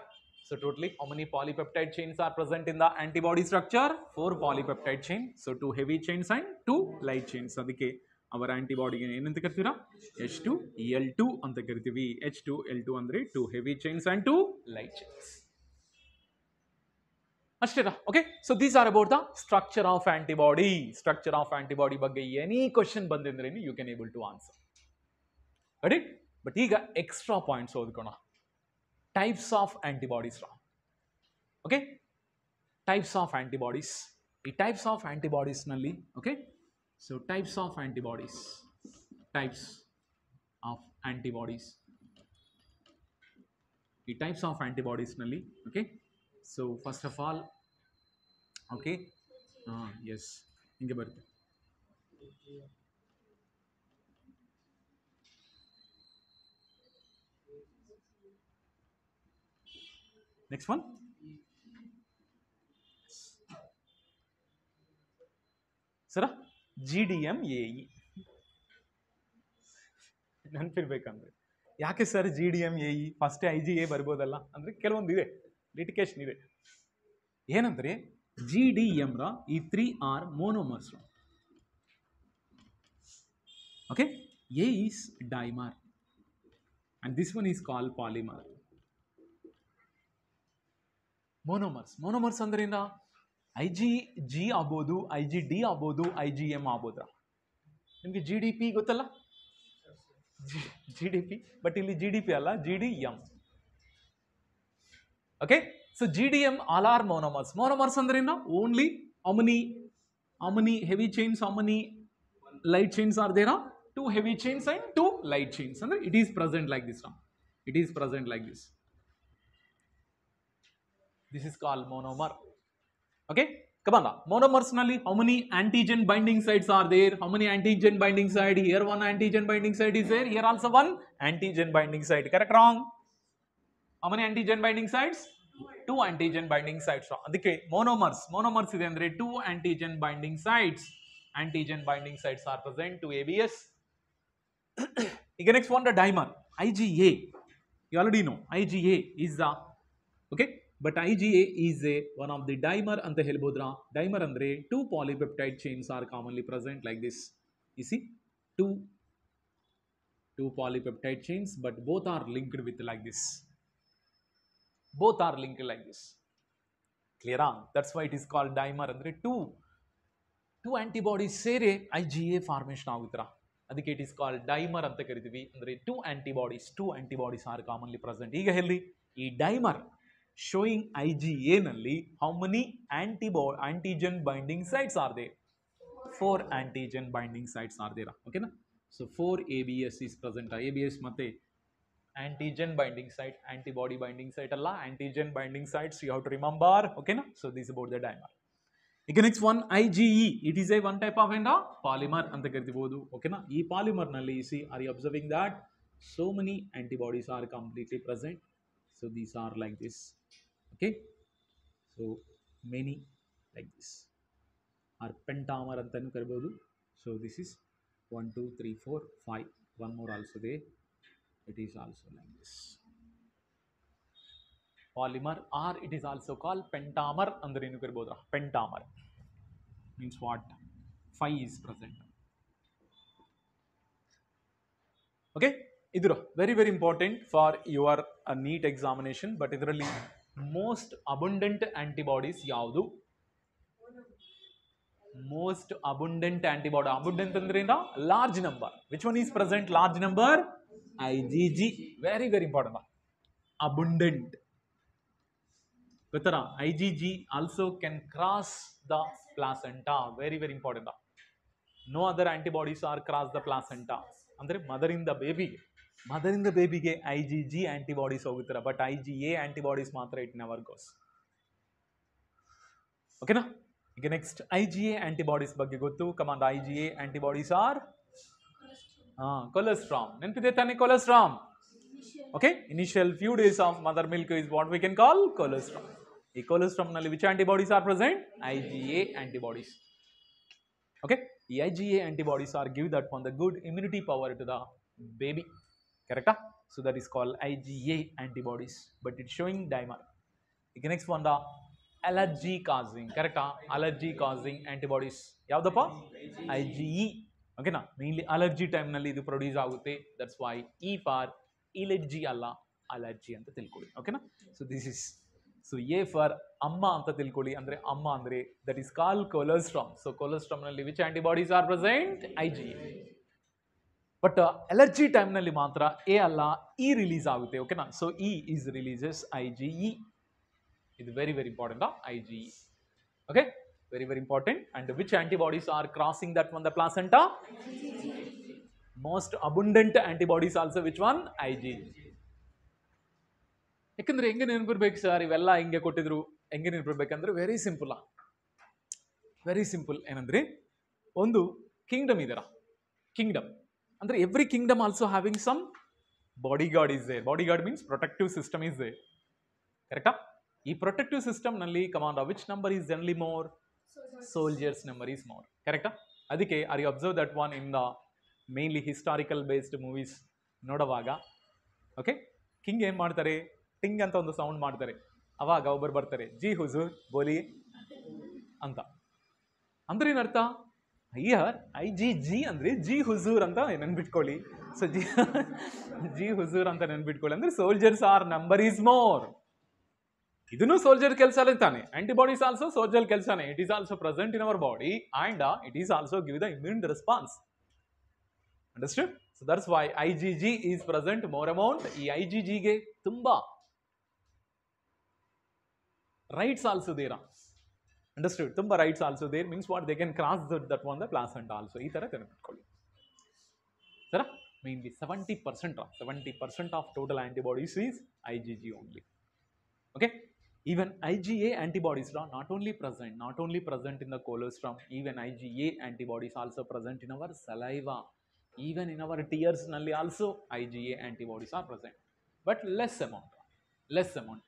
So totally how many polypeptide chains are present in the antibody structure? 4 polypeptide chain. So 2 heavy chains and 2 light chains. ಅದಕ್ಕೆ ಅವರ antibody ಏನಂತ ಕರಿತೀರಾ? H2L2 ಅಂತ ಕರಿತೀವಿ. H2L2 ಅಂದ್ರೆ 2 heavy chains and 2 light chains. ಅಷ್ಟೇನಾ? Okay. So these are about the structure of antibody. Structure of antibody ಬಗ್ಗೆ any question ಬಂದಿದ್ರೆ you can able to answer. Right? But ಈಗ ಎಕ್ಸ್ಟ್ರಾ ಪಾಯಿಂಟ್ಸ್ ಓದ್ಕೋಣ. Types of antibodies. Okay, types of antibodies. The types of antibodies nalli, okay, so types of antibodies, types of antibodies, the types of antibodies nalli, okay. So first of all, okay, yes, hinge barutte. Next one. Sir GDMAE ನೆನಪಿರ್ಬೇಕಂದ್ರೆ ಯಾಕೆ sir GDMAE first IgA ಬರ್ಬೋದಲ್ಲ ಅಂದ್ರೆ ಕೆಲವೊಂದು ಇದೆ, litigation ಇದೆ. ಏನಂದ್ರೆ GDM ರ ಈ 3R monomers. Okay, A is dimer and this one is called polymer. Monomers ಅಂದ್ರೆ ಏನ? IgG ಆಗ್ಬೋದು, IgD ಆಗ್ಬೋದು, IgM ಆಗ್ಬೋದಾ? ನಿಮಗೆ GDP ಗೊತ್ತಲ್ಲ? GDP, ಬಟ್ ಇಲ್ಲಿ GDP ಅಲ್ಲ, GDM. ಓಕೆ, so GDM all are monomers. Monomers ಅಂದ್ರೆ ಏನ? Only how many heavy chains, how many light chains are there? 2 heavy chains and 2 light chains. ಅಂದ್ರೆ it is present like this now. It is present like this. This is called monomer. Okay, come on. Monomers nalli how many antigen binding sites are there? How many antigen binding site? Here one antigen binding site is there. Here also one antigen binding site. Correct? Wrong? How many antigen binding sites? 2 antigen binding sites. ಅದಕ್ಕೆ monomers ಇದೆ ಅಂದ್ರೆ 2 antigen binding sites. Antigen binding sites are present to ABS. Again, next one, the dimer. IgA. You already know IgA is the, okay, but IgA is a one of the dimer anta helbodra. Dimer andre 2 polypeptide chains are commonly present like this. You see, two polypeptide chains, but both are linked with like this. Both are linked like this. Clear? That's why it is called dimer. Andre two antibodies sere IgA formation agutra. ಅದಕ್ಕೆ it is called dimer ಅಂತ ಕರಿತೀವಿ. ಅಂದ್ರೆ 2 antibodies are commonly present. ಈಗ ಹೇಳಿ ಈ dimer showing IgA ನಲ್ಲಿ how many antigen binding sites are there? 4 antigen binding sites are there. Okay na? So 4 ABS is present. ABS ಮತ್ತೆ antigen binding site, antibody binding site alla, antigen binding sites you have to remember. Okay na? So this is about the dimer. ಈಗ next one IgE, it is a one type of ಎಂಡ polymer ಅಂತ ಕರಿಬಹುದು. ಓಕೆನಾ? ಈ polymer ನಲ್ಲಿ see are you observing that so many antibodies are completely present, so these are like this. Okay, so many like this are pentamer antanu karibodu. So this is 1 2 3 4 5, one more also there, it is also like this polymer, or it is also called pentamer andre enu karibodu. Pentamer means what? 5 is present. Okay, idra very very important for your NEET examination, but idralli most abundant antibodies yavdu? Most abundant antibody, abundant andre ena large number, which one is present large number? IgG, very very important. Abundant gottara, IgG also can cross the placenta, very very important. No other antibodies are cross the placenta, andre mother in the baby ge IgG antibodies hogutara, but IgA antibodies matra it never goes. Okay na? ಈಗ next IgA antibodies ಬಗ್ಗೆ ಗೊತ್ತು. Command IgA antibodies are colostrum. ನೆನಪಿದೆ ತಾನೆ colostrum? Okay, initial few days of mother milk is what we can call colostrum. ಈ colostrum ನಲ್ಲಿ which antibodies are present? IgA antibodies. Okay, ಈ IgA antibodies are give that one the good immunity power to the baby, correct? So that is called IgA antibodies, but it's showing dimer. ಈಗ next one the allergy causing, correct? Allergy causing antibodies ಯಾವ್ದಪ್ಪ? IgE. ಓಕೆನಾ? Mainly allergy time ನಲ್ಲಿ ಇದು produce ಆಗುತ್ತೆ. That's why E for ಇಲರ್ಜಿ ಅಲ್ಲ, allergy ಅಂತ ತಿಳ್ಕೊಳ್ಳಿ. ಓಕೆನಾ? So this is, so A for ಅಮ್ಮ ಅಂತ ತಿಳ್ಕೊಳ್ಳಿ, ಅಂದ್ರೆ ಅಮ್ಮ ಅಂದ್ರೆ ದಟ್ ಇಸ್ ಕಾಲ್ ಕೊಲೆಸ್ಟ್ರಾಮ್. ಸೊ ಕೊಲೆಸ್ಟ್ರಾಮ್ ನಲ್ಲಿ which antibodies are present? IgA. But allergy time ನಲ್ಲಿ ಮಾತ್ರ A ಅಲ್ಲ, E ರಿಲೀಸ್ ಆಗುತ್ತೆ. ಓಕೆನಾ? So E is releases IgE. ಇದು very very important, IgE. Okay, very very important. And which antibodies are crossing that one, the placenta? Most abundant antibodies also which one? IgG. ಯಾಕಂದ್ರೆ ಹೆಂಗೆ ನೆನಪಿರ್ಬೇಕು sir ಇವೆಲ್ಲ ಹಿಂಗೆ ಕೊಟ್ಟಿದ್ರು, ಹೆಂಗೆ ನೆನಪಿರ್ಬೇಕಂದ್ರೆ ವೆರಿ ಸಿಂಪಲ್, ವೆರಿ ಸಿಂಪಲ್. ಏನಂದ್ರೆ ಒಂದು ಕಿಂಗ್ಡಮ್ ಇದರ, ಕಿಂಗ್ಡಮ್ ಅಂದ್ರೆ every kingdom also having some bodyguard is there. Bodyguard means protective system is there, ಕರೆಕ್ಟಾ? ಈ ಪ್ರೊಟೆಕ್ಟಿವ್ ಸಿಸ್ಟಮ್ ನಲ್ಲಿ command which number is generally more? Soldiers number is more, ಕರೆಕ್ಟಾ? ಅದಕ್ಕೆ are you observe that one in the mainly historical based movies ನೋಡುವಾಗ, okay, king ಏನ್ ಮಾಡ್ತಾರೆ? ಟಿಂಗ್ ಅಂತ ಒಂದು ಸೌಂಡ್ ಮಾಡ್ತಾರೆ, ಅವಾಗ ಒಬ್ಬರು ಬರ್ತಾರೆ, ಜಿ ಹುಜೂರ್ ಬೋಲಿ ಅಂತ. ಅಂದ್ರೆ ಏನರ್ಥ? ಹಿಯರ್ IgG ಅಂದ್ರೆ ಜಿ ಹುಜೂರ್ ಅಂತ ನೆನ್ಬಿಟ್ಕೊಳ್ಳಿ. ಸೊ ಜಿ ಹುಜೂರ್ ಅಂತ ನೆನ್ಬಿಟ್ಕೊಳ್ಳಿ ಅಂದ್ರೆ soldiers are number is more. ಇದನ್ನು ಸೋಲ್ಜರ್ ಕೆಲಸ ತಾನೆ. ಆಂಟಿಬಾಡೀಸ್ ಆಲ್ಸೋ ಸೋಲ್ಜರ್ ಕೆಲಸನೇ. It is also present in our body and it is also give the immune response. Understand? So that's why IgG is present more amount. ಈ IgG ಗೆ ತುಂಬಾ rights also there. Understand? ತುಂಬಾ rights also there means what they can cross that one the placenta also. ಈ ತರ ನೆನಪಿಟ್ಕೊಳ್ಳಿ ಸರ. Mainly 70% of total antibodies is IgG only. Okay, even IgA antibodies are not only present in the colostrum, even IgA antibodies also present in our saliva, even in our tears nalli also IgA antibodies are present, but less amount,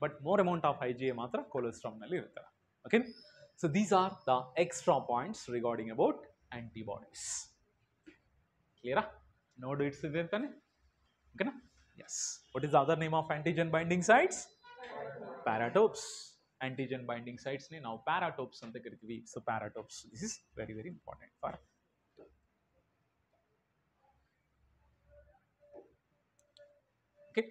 but more amount of IgA matra colostrum nalli iruttara. Okay, so these are the extra points regarding about antibodies. Clear? Node it's ಇದೆ ಅಂತಾನೆ. Okay na? Yes. What is the other name of antigen binding sites? Paratopes. Antigen binding sites ne ನಾವು paratopes ಅಂತ ಕರಿತೀವಿ. So paratopes, this is very very important for. Okay,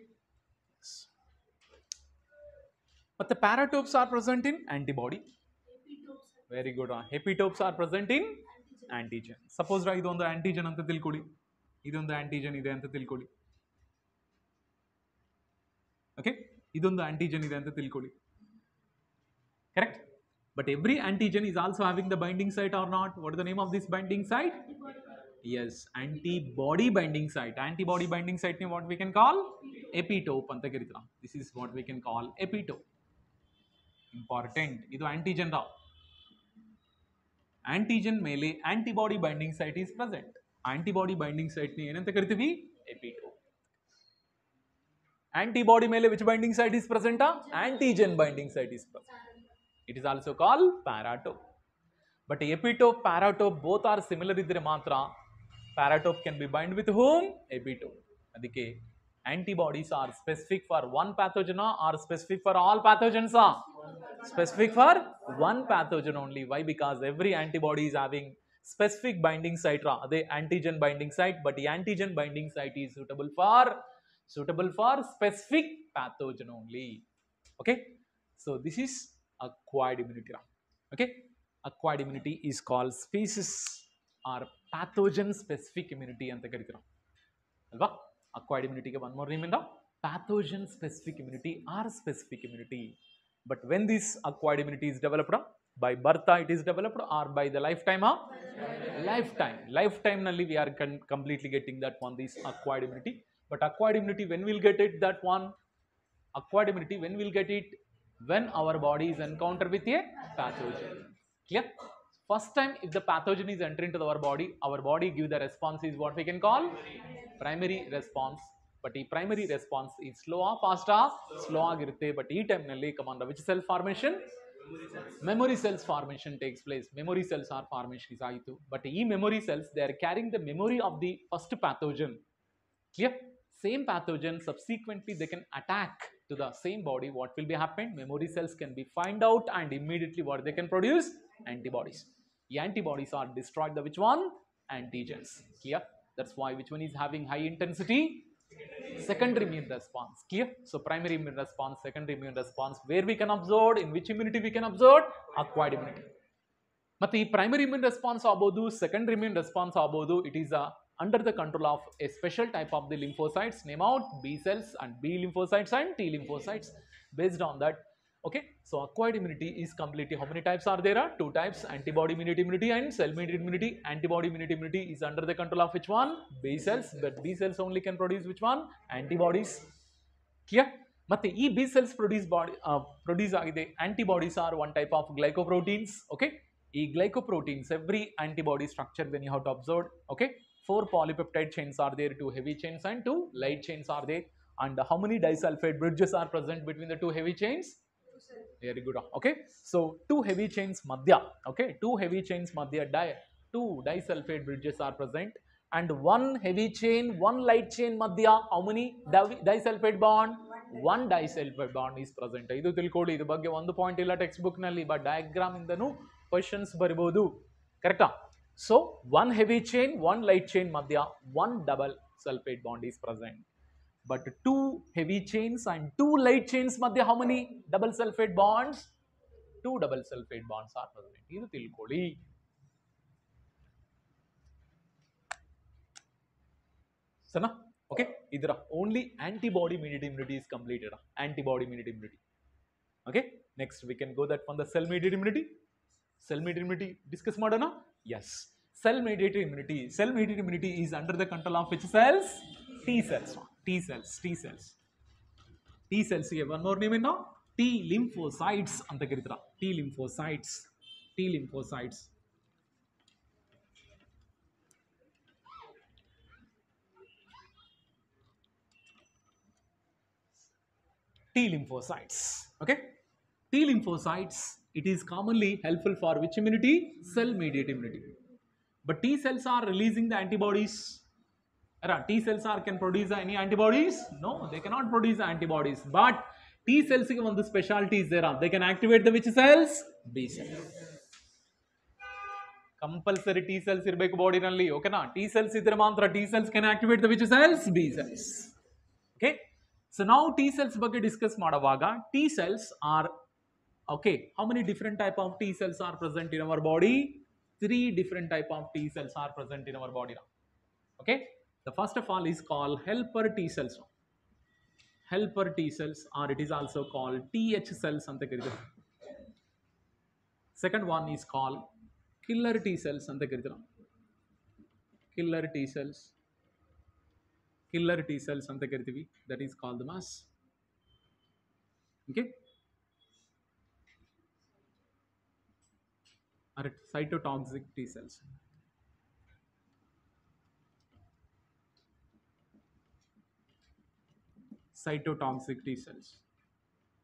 but the paratopes are present in antibody. Very good. Epitopes are present in antigen. Suppose ಇದೊಂದು antigen ಅಂತ ತಿಳ್ಕೊಳ್ಳಿ, ಇದೊಂದು antigen ಇದೆ ಅಂತ ತಿಳ್ಕೊಳ್ಳಿ. Okay, ಇದೊಂದು ಆಂಟಿಜನ್ ಇದೆ ಅಂತ ತಿಳ್ಕೊಳ್ಳಿ, correct? But every antigen is also having the binding site or not? What is the name of this binding site? Yes, antibody binding site. Antibody binding site ne what we can call? Epitope ಅಂತ ಕರೀತೀರಾ. This is what we can call epitope. Important. ಇದು antigen the antigen ಮೇಲೆ antibody binding site is present. Antibody binding site ನಿ ಏನಂತ ಕರಿತೀವಿ? ಎಪಿಟೋಪ್. Antibody mele which binding site is present? Antigen binding site is present. It is also called paratope. But epitope, paratope both are similar idre matra. Paratope can be bind with whom? Epitope. Adike antibodies are specific for one pathogen or specific for all pathogens? Specific for one pathogen only. Why? Because every antibody is having specific binding site, the antigen binding site, but the antigen binding site is suitable for specific pathogen only. Okay, so this is acquired immunity. Okay, acquired immunity is called species or pathogen specific immunity anta karitira alva. Acquired immunity ke one more name inda pathogen specific immunity or specific immunity. But when this acquired immunity is developed, by birth it is developed or by the lifetime? Lifetime nalli we are completely getting that one, this acquired immunity. But acquired immunity, when we'll get it, that one? Acquired immunity, when we'll get it? When our body is encountered with a pathogen. Clear? First time if the pathogen is entering into our body give the response is what we can call primary response. But the primary response is slow or fast? Slow agirutte. But ee time nalli command which cell formation? Memory cells formation takes place. Memory cells are formation is aitu. But ee memory cells, they are carrying the memory of the first pathogen. Clear? Same pathogen subsequently they can attack to the same body. What will be happened? Memory cells can be find out and immediately what they can produce? Antibodies. The antibodies are destroyed the which one? Antigens. Clear? That's why which one is having high intensity? Secondary immune response. Clear? So primary immune response, secondary immune response. Where we can observe? In which immunity we can observe? Acquired immunity. But the primary immune response abodu, secondary immune response abodu, it is under the control of a special type of the lymphocytes, name out B cells and B lymphocytes and T lymphocytes. Based on that, okay, so acquired immunity is completely, how many types are there? Two types, antibody mediated immunity and cell mediated immunity. Antibody mediated immunity is under the control of which one? B cells, but B cells only can produce which one? Antibodies. Clear? But the B cells produce antibodies are one type of glycoproteins. Okay, glycoproteins, every antibody structure when you have to observe, okay, 4 polypeptide chains are there, 2 heavy chains and 2 light chains are there. And how many disulfide bridges are present between the 2 heavy chains? Very good. Okay, so 2 heavy chains madhya, okay, 2 heavy chains madhya 2 disulfide bridges are present, and 1 heavy chain, 1 light chain madhya how many disulfide bond? 1 disulfide bond is present. Idu tilkodi, idu ಬಗ್ಗೆ ಒಂದು point ಇಲ್ಲ text book ನಲ್ಲಿ, but diagram ಇಂದನು questions ಬರಬಹುದು. ಕರೆಕ್ಟಾ? So 1 heavy chain, 1 light chain madhya 1 double sulfate bond is present. But 2 heavy chains and 2 light chains madhya how many double sulfate bonds? 2 double sulfate bonds are present. Idu tilkoli. Sana? Okay, idra only antibody mediated immunity is completed. Antibody mediated immunity. Okay, next we can go that from the cell mediated immunity. Cell mediated immunity discuss madana? Yes. Cell mediated immunity. Cell mediated immunity is under the control of which cells? T cells. T cells. T cells. T cells here one more name inna? T lymphocytes anta karitara. T lymphocytes. T lymphocytes. T lymphocytes. Okay, T lymphocytes, it is commonly helpful for which immunity? Cell mediated immunity. But T cells are releasing the antibodies. T cells can produce any antibodies? No, they cannot produce antibodies. But T cells ki one specialty is there. They can activate the which cells? B cells. Compulsory T cells irbeku body nalli. Okay na? T cells idre mantra T cells can activate the which cells? B cells. Okay. So now T cells ಬಗ್ಗೆ discuss ಮಾಡುವಾಗ T cells are, okay, how many different type of T cells are present in our body? 3 different type of T cells are present in our body now. Okay, the first of all is called helper T cells. Helper T cells, or it is also called TH cells anta karidaru. Second one is called killer T cells anta karidaru. Killer T cells. Killer T cells anta karitivi, that is called the mass. Okay, are cytotoxic T cells. Cytotoxic T cells.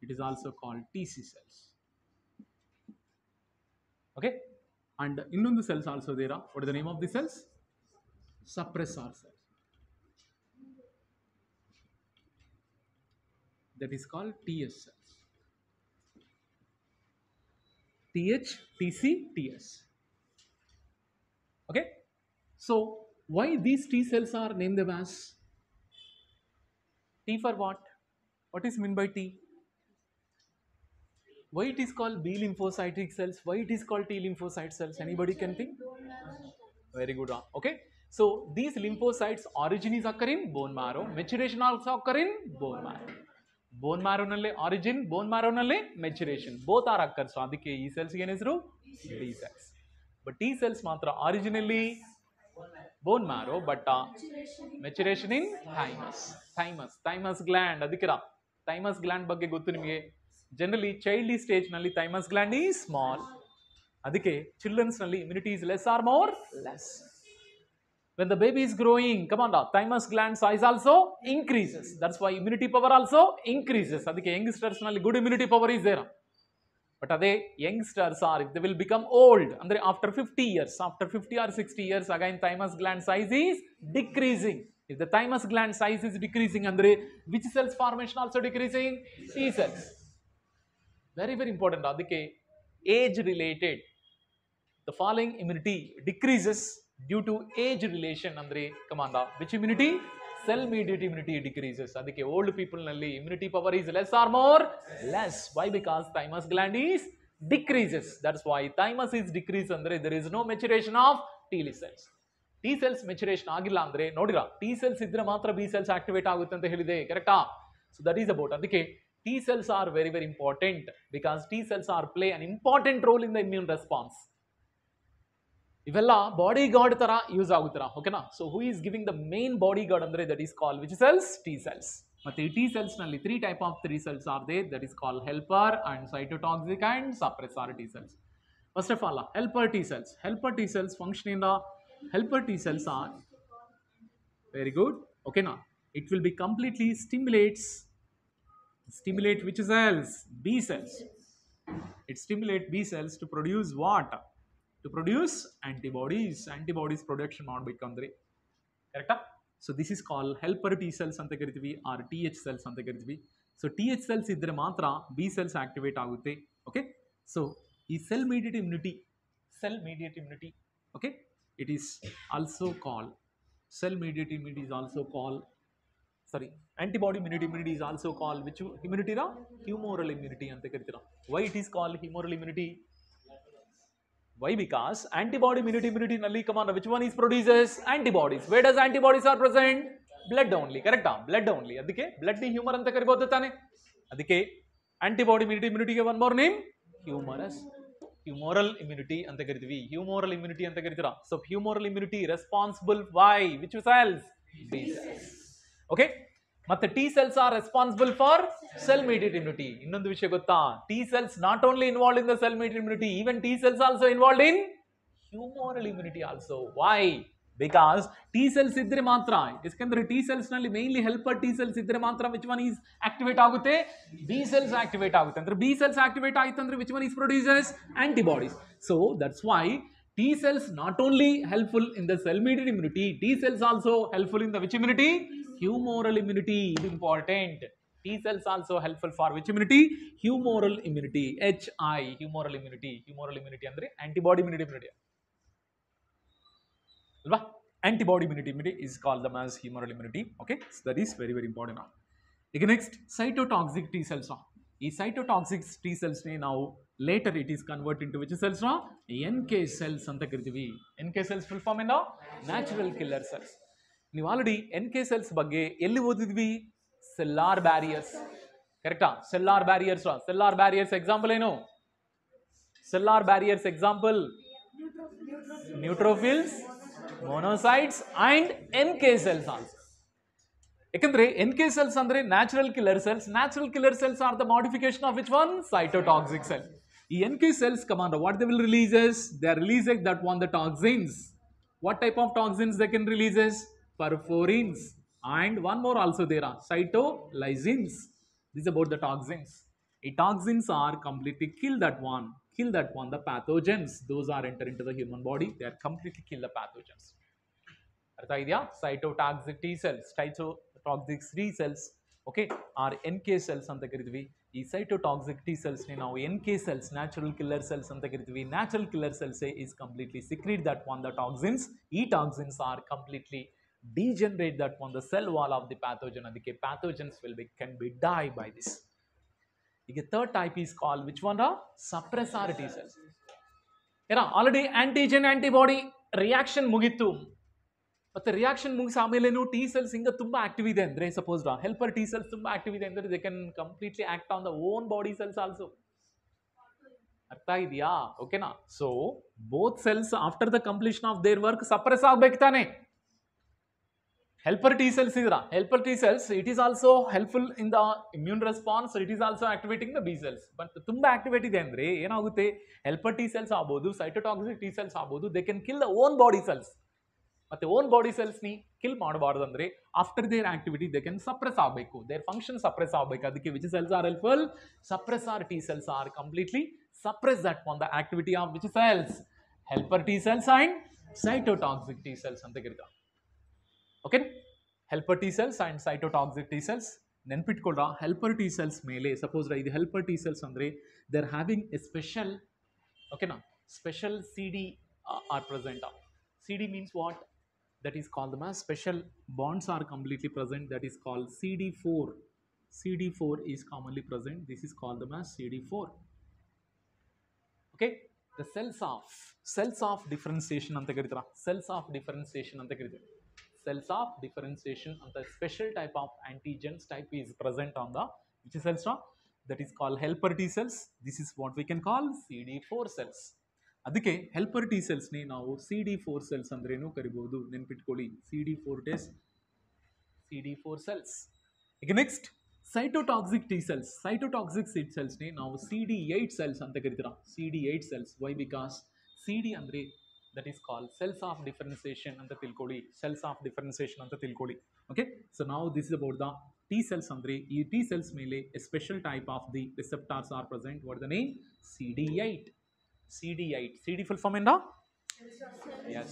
It is also called TC cells. Okay, and innondu cells also there are. What is the name of the cells? Suppressor cells. That is called TS cells. TH, TC, TS. Okay, so why these T cells are named them as T for what? What is meant by T? Why it is called B lymphocytic cells? Why it is called T lymphocyte cells? Anybody can think? Very good. Okay. So these lymphocytes origin is occur in bone marrow. Maturation also occur in bone marrow. Bone marrow nalle origin, bone marrow nalle maturation. Both are occur. So adike E cells again is T cells. But T cells matra originally bone marrow, but maturation in thymus. Thymus gland. Adikira. Thymus gland ಬಗ್ಗೆ ಗೊತ್ತು ನಿಮಗೆ. Generally child stage nalli thymus gland is small. Adike children's nalli immunity is less or more? Less. When the baby is growing, come on now, thymus gland size also increases. That's why immunity power also increases. Adike youngsters nalli good immunity power is there. But ade youngsters are, if they will become old, andre after 50 years, after 50 or 60 years, again thymus gland size is decreasing. If the thymus gland size is decreasing, andre which cells formation also decreasing? T cells. Very, very important. Adike age related, the following immunity decreases due to age relation. Andre come on, which immunity? Cell mediated immunity decreases. Adike old people nalli immunity power is less or more? Less. Why? Because thymus gland is decreases. That's why thymus is decreased. Andre there is no maturation of T cells. T cells maturation agilla andre nodira T cells idre matra B cells activate agutte anta helide, correct? So that is about. Adike T cells are very, very important because T cells are play an important role in the immune response. Ivella bodyguard tara use agutara. Okay na? So who is giving the main bodyguard andre, that is called which cells? T cells. But the T cells nalli three type of T cells are there, that is called helper and cytotoxic and suppressor T cells. First of all, helper T cells. Helper T cells function in the helper T cells are very good. Okay na? It will be completely stimulate which cells? B cells. It stimulates B cells to produce what? To produce antibodies. Antibodies production ಮಾಡಬೇಕಂದ್ರೆ correct? So this is called helper T cells ಅಂತ ಕರಿತೀವಿ or TH cells ಅಂತ ಕರಿತೀವಿ. So TH cells ಇದ್ರೆ ಮಾತ್ರ B cells activate ಆಗುತ್ತೆ. Okay? So ಈ cell mediated immunity, okay? It is also called cell mediated immunity is also called antibody immunity is also called which immunity ra? Humoral immunity ante karitira. Why it is called humoral immunity? Why? Because antibody immunity nalli come on, which one is produces? Antibodies. Where does antibodies are present? Blood only, correct? Blood only. Adike blood ni humor anta karibodu tane. Adike antibody immunity ge one more name? Humoral immunity anta karitivi. Humoral immunity anta karitira. So humoral immunity responsible why? Which cells? B cells. Okay? But the T cells are responsible for cell mediated immunity. Innondu vishaya gotta? T cells not only involved in the cell mediated immunity, even T cells also involved in humoral immunity also. Why? Because T cells idre matra, iskandre T cells nalli mainly helper T cells idre matra which one is activate agutte? B cells activate agutte. Andre B cells activate aaytandre which one is produces? Antibodies. So that's why T cells not only helpful in the cell mediated immunity, T cells also helpful in the which immunity? Humoral immunity is important. T cells also helpful for which immunity? Humoral immunity. HI, humoral immunity. Humoral immunity andre antibody immunity. Alva? Antibody immunity is called them as humoral immunity. Okay, so that is very, very important. Again, next cytotoxic T cells. These cytotoxic T cells now later it is converted into which cells? NK cells anta karitivi. NK cells full form in natural killer cells. ನೀವು already NK cells ಬಗ್ಗೆ ಎಲ್ಲಿ ಓದಿದ್ವಿ? ಸೆಲ್ಲಾರ್ barriers, ಕರೆಕ್ಟಾ? ಸೆಲ್ಲಾರ್ barriers example ಏನು? Cellular barriers example neutrophils, monocytes and NK cells also. ಯಾಕಂದ್ರೆ NK cells ಅಂದ್ರೆ natural killer cells. Natural killer cells are the modification of which one? Cytotoxic cell. ಈ NK cells, come on, what they will release is, they are releasing that one, the toxins. What type of toxins they can release is? Perforins. And one more also there are, cytolysins. This is about the toxins. The toxins are completely kill that one, the pathogens. Those are enter into the human body, they are completely kill the pathogens. ಅರ್ಥ ಇದೆಯಾ? Cytotoxic T cells, cytotoxic T cells, okay, or NK cells ಅಂತ ಕರಿತೀವಿ. ಈ cytotoxic T cells ನೇ ನಾವು NK cells, natural killer cells ಅಂತ ಕರಿತೀವಿ. Natural killer cells is completely secrete that one the toxins. ಈ toxins are completely degenerate that one the cell wall of the pathogen. ಅದಕ್ಕೆ pathogens can be die by this. ಈಗ third type is called which one? Suppressor T cells. ಏನ already antigen antibody reaction ಮುಗಿತ್ತು, ಮತ್ತೆ reaction ಮುಗಿಸಿ ಆಮೇಲೇನು T cells ಹಿಂಗೆ ತುಂಬ active ಇದೆ ಅಂದರೆ, suppose helper T cells ತುಂಬ ಆಕ್ಟಿವ್ ಇದೆ ಅಂದರೆ they can completely act on the own body cells also. ಅರ್ಥ ಇದೆಯಾ? ಓಕೆನಾ? So both cells after the completion of their work suppress ಆಗ್ಬೇಕು ತಾನೆ. ಹೆಲ್ಪರ್ ಟಿ ಸೆಲ್ಸ್ ಇದ್ರ, helper T cells it is also helpful in the immune response, it is also activating the B cells. But ತುಂಬ activate ಇದೆ ಅಂದರೆ ಏನಾಗುತ್ತೆ, helper T cells ಆಗ್ಬೋದು, cytotoxic T cells ಆಗ್ಬೋದು, they can kill the own body cells. ಮತ್ತೆ own body cells ನಿ kill ಮಾಡಬಾರ್ದು ಅಂದ್ರೆ after their activity they can suppress ಆಗಬೇಕು, ದೇರ್ ಫಂಕ್ಷನ್ ಸಪ್ರೆಸ್ ಆಗಬೇಕು. ಅದಕ್ಕೆ which cells are helpful? Suppressor T cells are completely suppress that on the activity of which cells? Helper T cells and cytotoxic T cells ಅಂತ ಕರೀತಾರೆ. Okay, helper T cells and cytotoxic T cells ನೆನ್ಪಿಟ್ಕೊಳ್ರ. Helper T cells ಮೇಲೆ suppose ಇದು helper T cells ಅಂದ್ರೆ they are having A special, ಓಕೆನಾ, special CD are present. CD means what? That is called the special bonds are completely present, that is called CD4. CD4 is commonly present, this is called the CD4. Okay, the cells of differentiation anta karitara, cells of differentiation anta karitara. Cells of differentiation and the special type of antigens type is present on the which cells? That is called helper T cells. This is what we can call CD4 cells. ಅದಕ್ಕೆ helper T ಸೆಲ್ಸ್ನೇ ನಾವು CD4 cells ಅಂದ್ರೇನು ಕರಿಬಹುದು, ನೆನ್ಪಿಟ್ಕೊಳ್ಳಿ. CD4 cells. ಈಗ ನೆಕ್ಸ್ಟ್ cytotoxic T cells, cytotoxic ಸೆಲ್ಸ್ನೇ ನಾವು CD8 ಸೆಲ್ಸ್ ಅಂತ ಕರಿತೀರಾ. CD8 cells. Why? Because CD ಅಂದ್ರೆ that is called cells of differentiation ಅಂತ ತಿಳ್ಕೊಳ್ಳಿ, ಸೆಲ್ಸ್ ಆಫ್ ಡಿಫರೆನ್ಸಿಯೇಷನ್ ಅಂತ ತಿಳ್ಕೊಳ್ಳಿ. ಓಕೆ, ಸೊ ನಾವು this is about the T cells. ಅಂದ್ರೆ ಈ ಟಿ ಸೆಲ್ಸ್ ಮೇಲೆ a special type of the receptors are present. What the name? CD8. CD8. CD full form in the? Yes,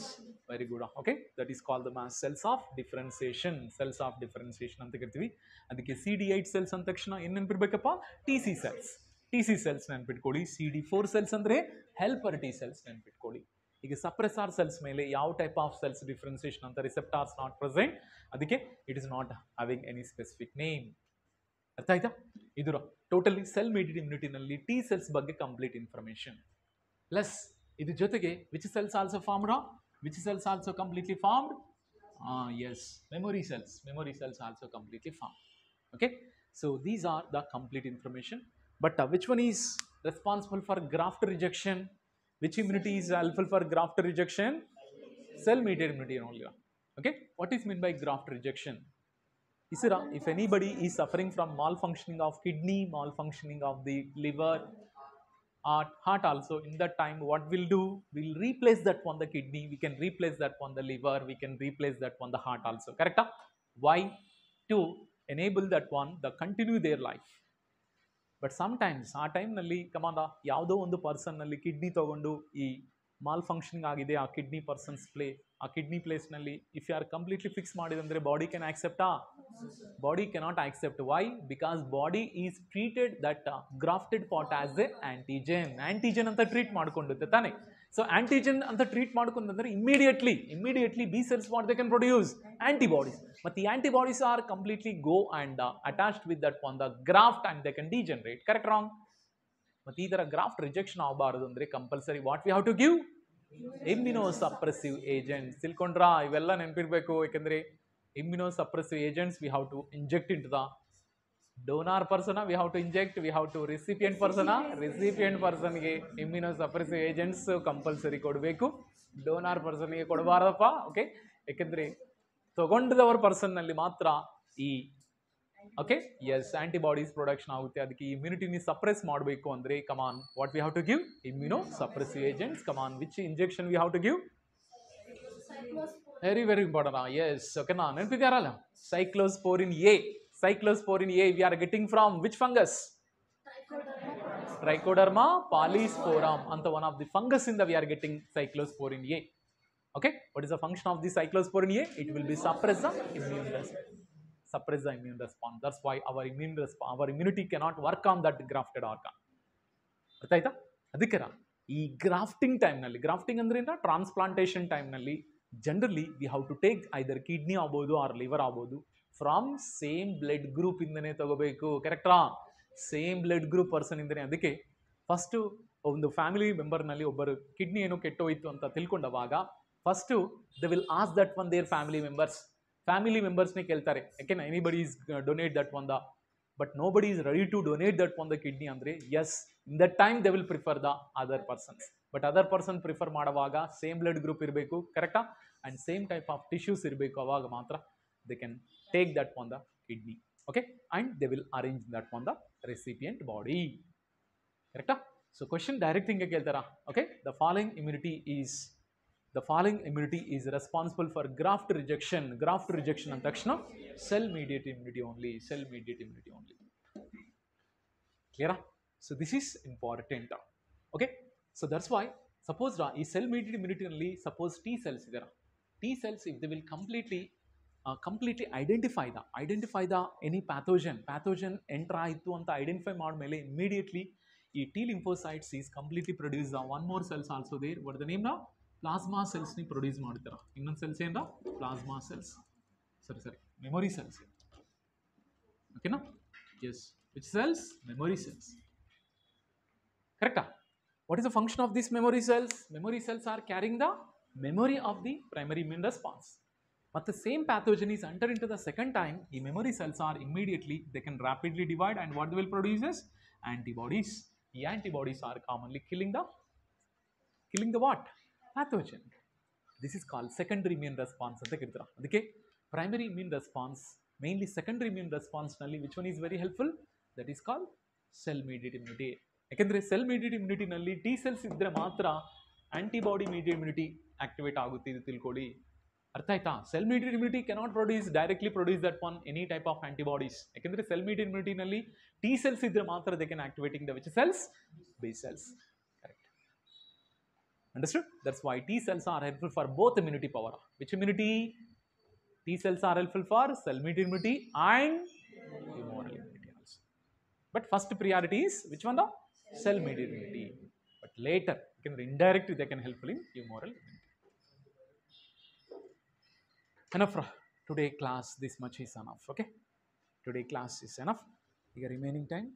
very good. Okay, that is called the cells of differentiation. Cells of differentiation ಅಂತ ಕರಿತೀವಿ. ಅದಕ್ಕೆ CD8 cells ಅಂದ ತಕ್ಷಣ ಏನು ನೆನಪಿರ್ಬೇಕಪ್ಪ? TC cells. TC cells ನೆನಪಿಟ್ಕೊಳ್ಳಿ. CD4 cells ಅಂದ್ರೆ helper T cells ನೆನಪಿಟ್ಕೊಳ್ಳಿ. ಈಗ ಸಪ್ರೆಸರ್ ಸೆಲ್ಸ್ ಮೇಲೆ ಯಾವ ಟೈಪ್ ಆಫ್ ಸೆಲ್ಸ್ ಡಿಫರೆನ್ಸಿಯೇಷನ್ ಅಂತ? ರಿಸೆಪ್ಟಾರ್ಸ್ ನಾಟ್ ಪ್ರೆಸೆಂಟ್, ಅದಕ್ಕೆ it is not having any specific name. ಅರ್ಥ ಆಯ್ತಾ? ಇದು ಟೋಟಲಿ ಸೆಲ್ ಮೇಡಿಯೇಟೆಡ್ ಇಮ್ಯುನಿಟಿನಲ್ಲಿ ಟಿ ಸೆಲ್ಸ್ ಬಗ್ಗೆ ಕಂಪ್ಲೀಟ್ ಇನ್ಫಾರ್ಮೇಶನ್. ಪ್ಲಸ್ ಇದ್ರ ಜೊತೆಗೆ which cells also formed? Which cells also completely formed? Yes, memory cells. Memory cells also completely formed. Okay, so these are the complete information. But which one is responsible for graft rejection? Which immunity is helpful for graft rejection? Cell mediated immunity only. Okay, what is meant by graft rejection? If anybody is suffering from malfunctioning of kidney, malfunctioning of the liver, heart also, in that time what we'll do, we'll replace that one the kidney, we can replace that one the liver, we can replace that one the heart also. Correct? Why? To enable that one the continue their life. But sometimes ಆ ಟೈಮ್ನಲ್ಲಿ ಕಮಾಂದ ಯಾವುದೋ ಒಂದು ಪರ್ಸನ್ನಲ್ಲಿ kidney ತೊಗೊಂಡು ಈ mall functioning ಆಗಿದೆ, ಆ kidney persons ಆ kidney ಪ್ಲೇಸ್ನಲ್ಲಿ if you are completely fix ಮಾಡಿದಂದರೆ ಬಾಡಿ ಕ್ಯಾನ್ ಆಕ್ಸೆಪ್ಟಾ? Body cannot accept. Why? Because body is treated that grafted part as a antigen. Antigen ಅಂತ ಟ್ರೀಟ್ ಮಾಡ್ಕೊಂಡಿರುತ್ತೆ ತಾನೆ. ಸೊ ಆಂಟಿಜೆನ್ ಅಂತ ಟ್ರೀಟ್ ಮಾಡ್ಕೊಂಡ್ರೆ immediately B cells what they can produce? Antibodies. ಮತ್ತು ಈ antibodies are completely go and attached with that on the graft and they can degenerate. Correct? Wrong? ಮತ್ತು ಈ ಥರ ಗ್ರಾಫ್ಟ್ ರಿಜೆಕ್ಷನ್ ಆಗಬಾರ್ದು ಅಂದರೆ compulsory what we have to give? Immunosuppressive agents. ತಿಳ್ಕೊಂಡ್ರಾ? ಇವೆಲ್ಲ ನೆನಪಿರಬೇಕು. ಯಾಕೆಂದರೆ immunosuppressive agents we have to inject into the donor person, we have to inject, we have to recipient person ಗೆ immunosuppressive agents ಕಂಪಲ್ಸರಿ ಕೊಡಬೇಕು, donor ಪರ್ಸನ್ಗೆ ಕೊಡಬಾರ್ದಪ್ಪ. Okay, ಯಾಕೆಂದರೆ ತಗೊಂಡದವರ ಪರ್ಸನ್ನಲ್ಲಿ ಮಾತ್ರ ಈ Okay, yes, antibodies production ಆಗುತ್ತೆ. ಅದಕ್ಕೆ immunity ಸಪ್ರೆಸ್ ಮಾಡಬೇಕು ಅಂದ್ರೆ come on, what we have to give? Immunosuppressive agents. Come on, which injection we have to give? Cyclosporin. Very important. Yes, okay na, ನೆನಪಿದ್ಯಾರಲ್ಲ? Cyclosporin A. Cyclosporin A we are getting from which fungus? Trichoderma polysporum ಅಂತ one of the fungus in the we are getting cyclosporin A. Okay, what is the function of the cyclosporin A? It will be suppress the immune response. Suppress the immune response. That's why our immunity cannot work on that grafted organ. ಅರ್ಥ ಆಯ್ತಾ? ಅದಕ್ಕೆ ಈ grafting ಟೈಮ್ನಲ್ಲಿ, grafting ಅಂದ್ರೆ transplantation ಟೈಮ್ನಲ್ಲಿ generally we have to take either kidney ಆಗ್ಬೋದು or liver ಆಗ್ಬೋದು from same blood group ಇಂದನೇ ತಗೋಬೇಕು. ಕರೆಕ್ಟಾ? ಸೇಮ್ ಬ್ಲಡ್ ಗ್ರೂಪ್ ಪರ್ಸನ್ ಇಂದನೇ. ಅದಕ್ಕೆ ಫಸ್ಟು ಒಂದು ಫ್ಯಾಮಿಲಿ ಮೆಂಬರ್ನಲ್ಲಿ ಒಬ್ಬರು ಕಿಡ್ನಿ ಏನೋ ಕೆಟ್ಟೋಯ್ತು ಅಂತ ತಿಳ್ಕೊಂಡವಾಗ first they will ask that one their family ಮೆಂಬರ್ಸ್ನೇ ಕೇಳ್ತಾರೆ, ಯಾಕೆಂದ್ರೆ anybody is donate that one the, but nobody is ready to donate that one the kidney ಅಂದರೆ yes in that time they will prefer the other persons. But other person prefer ಮಾಡುವಾಗ same blood group ಇರಬೇಕು, ಕರೆಕ್ಟಾ? And same type of tissues ಇರಬೇಕು. ಅವಾಗ ಮಾತ್ರ they can take that one the kidney. Okay, and they will arrange that one the recipient body. ಕರೆಕ್ಟಾ? So question direct ಹಿಂಗೆ ಕೇಳ್ತಾರಾ? Okay, the following immunity is responsible for graft rejection. Graft rejection and takshana cell mediated immunity only. Clear? So this is important. Okay, so that's why suppose ee cell mediated immunity only, suppose T cells idara, T cells if they will completely identify the any pathogen enter ಆಯಿತು ಅಂತ identify ಮಾಡಿದ್ಮೇಲೆ immediately ಈ T lymphocytes is completely produce one more cells also there. What is the name now? Plasma ಸೆಲ್ಸ್ನಿ produce ಮಾಡ್ತಾರ. ಇನ್ನೊಂದು cells ಏನ? Plasma cells. ಸರಿ memory cells. ಓಕೆನಾ? Yes, which cells? Memory cells. ಕರೆಕ್ಟಾ? What is the function of this memory cells? Memory cells are carrying the memory of the primary immune response. ಮತ್ತೆ same pathogen is enter into the second time. ಈ memory cells are immediately they can rapidly divide and what they will produces? Antibodies. ಈ antibodies R commonly killing the what? Pathogen. This is called secondary immune response ಅಂತ ಕರೀತಾರೆ. ಅದಕ್ಕೆ primary immune response, mainly secondary immune response ನಲ್ಲಿ which one is very helpful? That is called cell mediated immunity. ಯಾಕೆಂದ್ರೆ cell mediated immunity ನಲ್ಲಿ T cells ಇದ್ರೆ ಮಾತ್ರ antibody mediated immunity activate ಆಗುತ್ತೆ. ಇದು ತಿಳ್ಕೊಳ್ಳಿ. ಅರ್ಥ ಆಯ್ತಾ? cell mediated immunity cannot directly produce that one any type of antibodies. ಯಾಕೆಂದ್ರೆ cell mediated immunity ನಲ್ಲಿ T cells ಇದ್ರೆ ಮಾತ್ರ they can activating the which cells? B cells. Understood? That's why T cells are helpful for both immunity power. Which immunity? T cells are helpful for cell mediated immunity and humoral immunity also. But first priority is which one? The cell mediated immunity. But later, indirectly they can helpful in humoral immunity. Enough for today class. This much is enough. Okay. Today class is enough. Your remaining time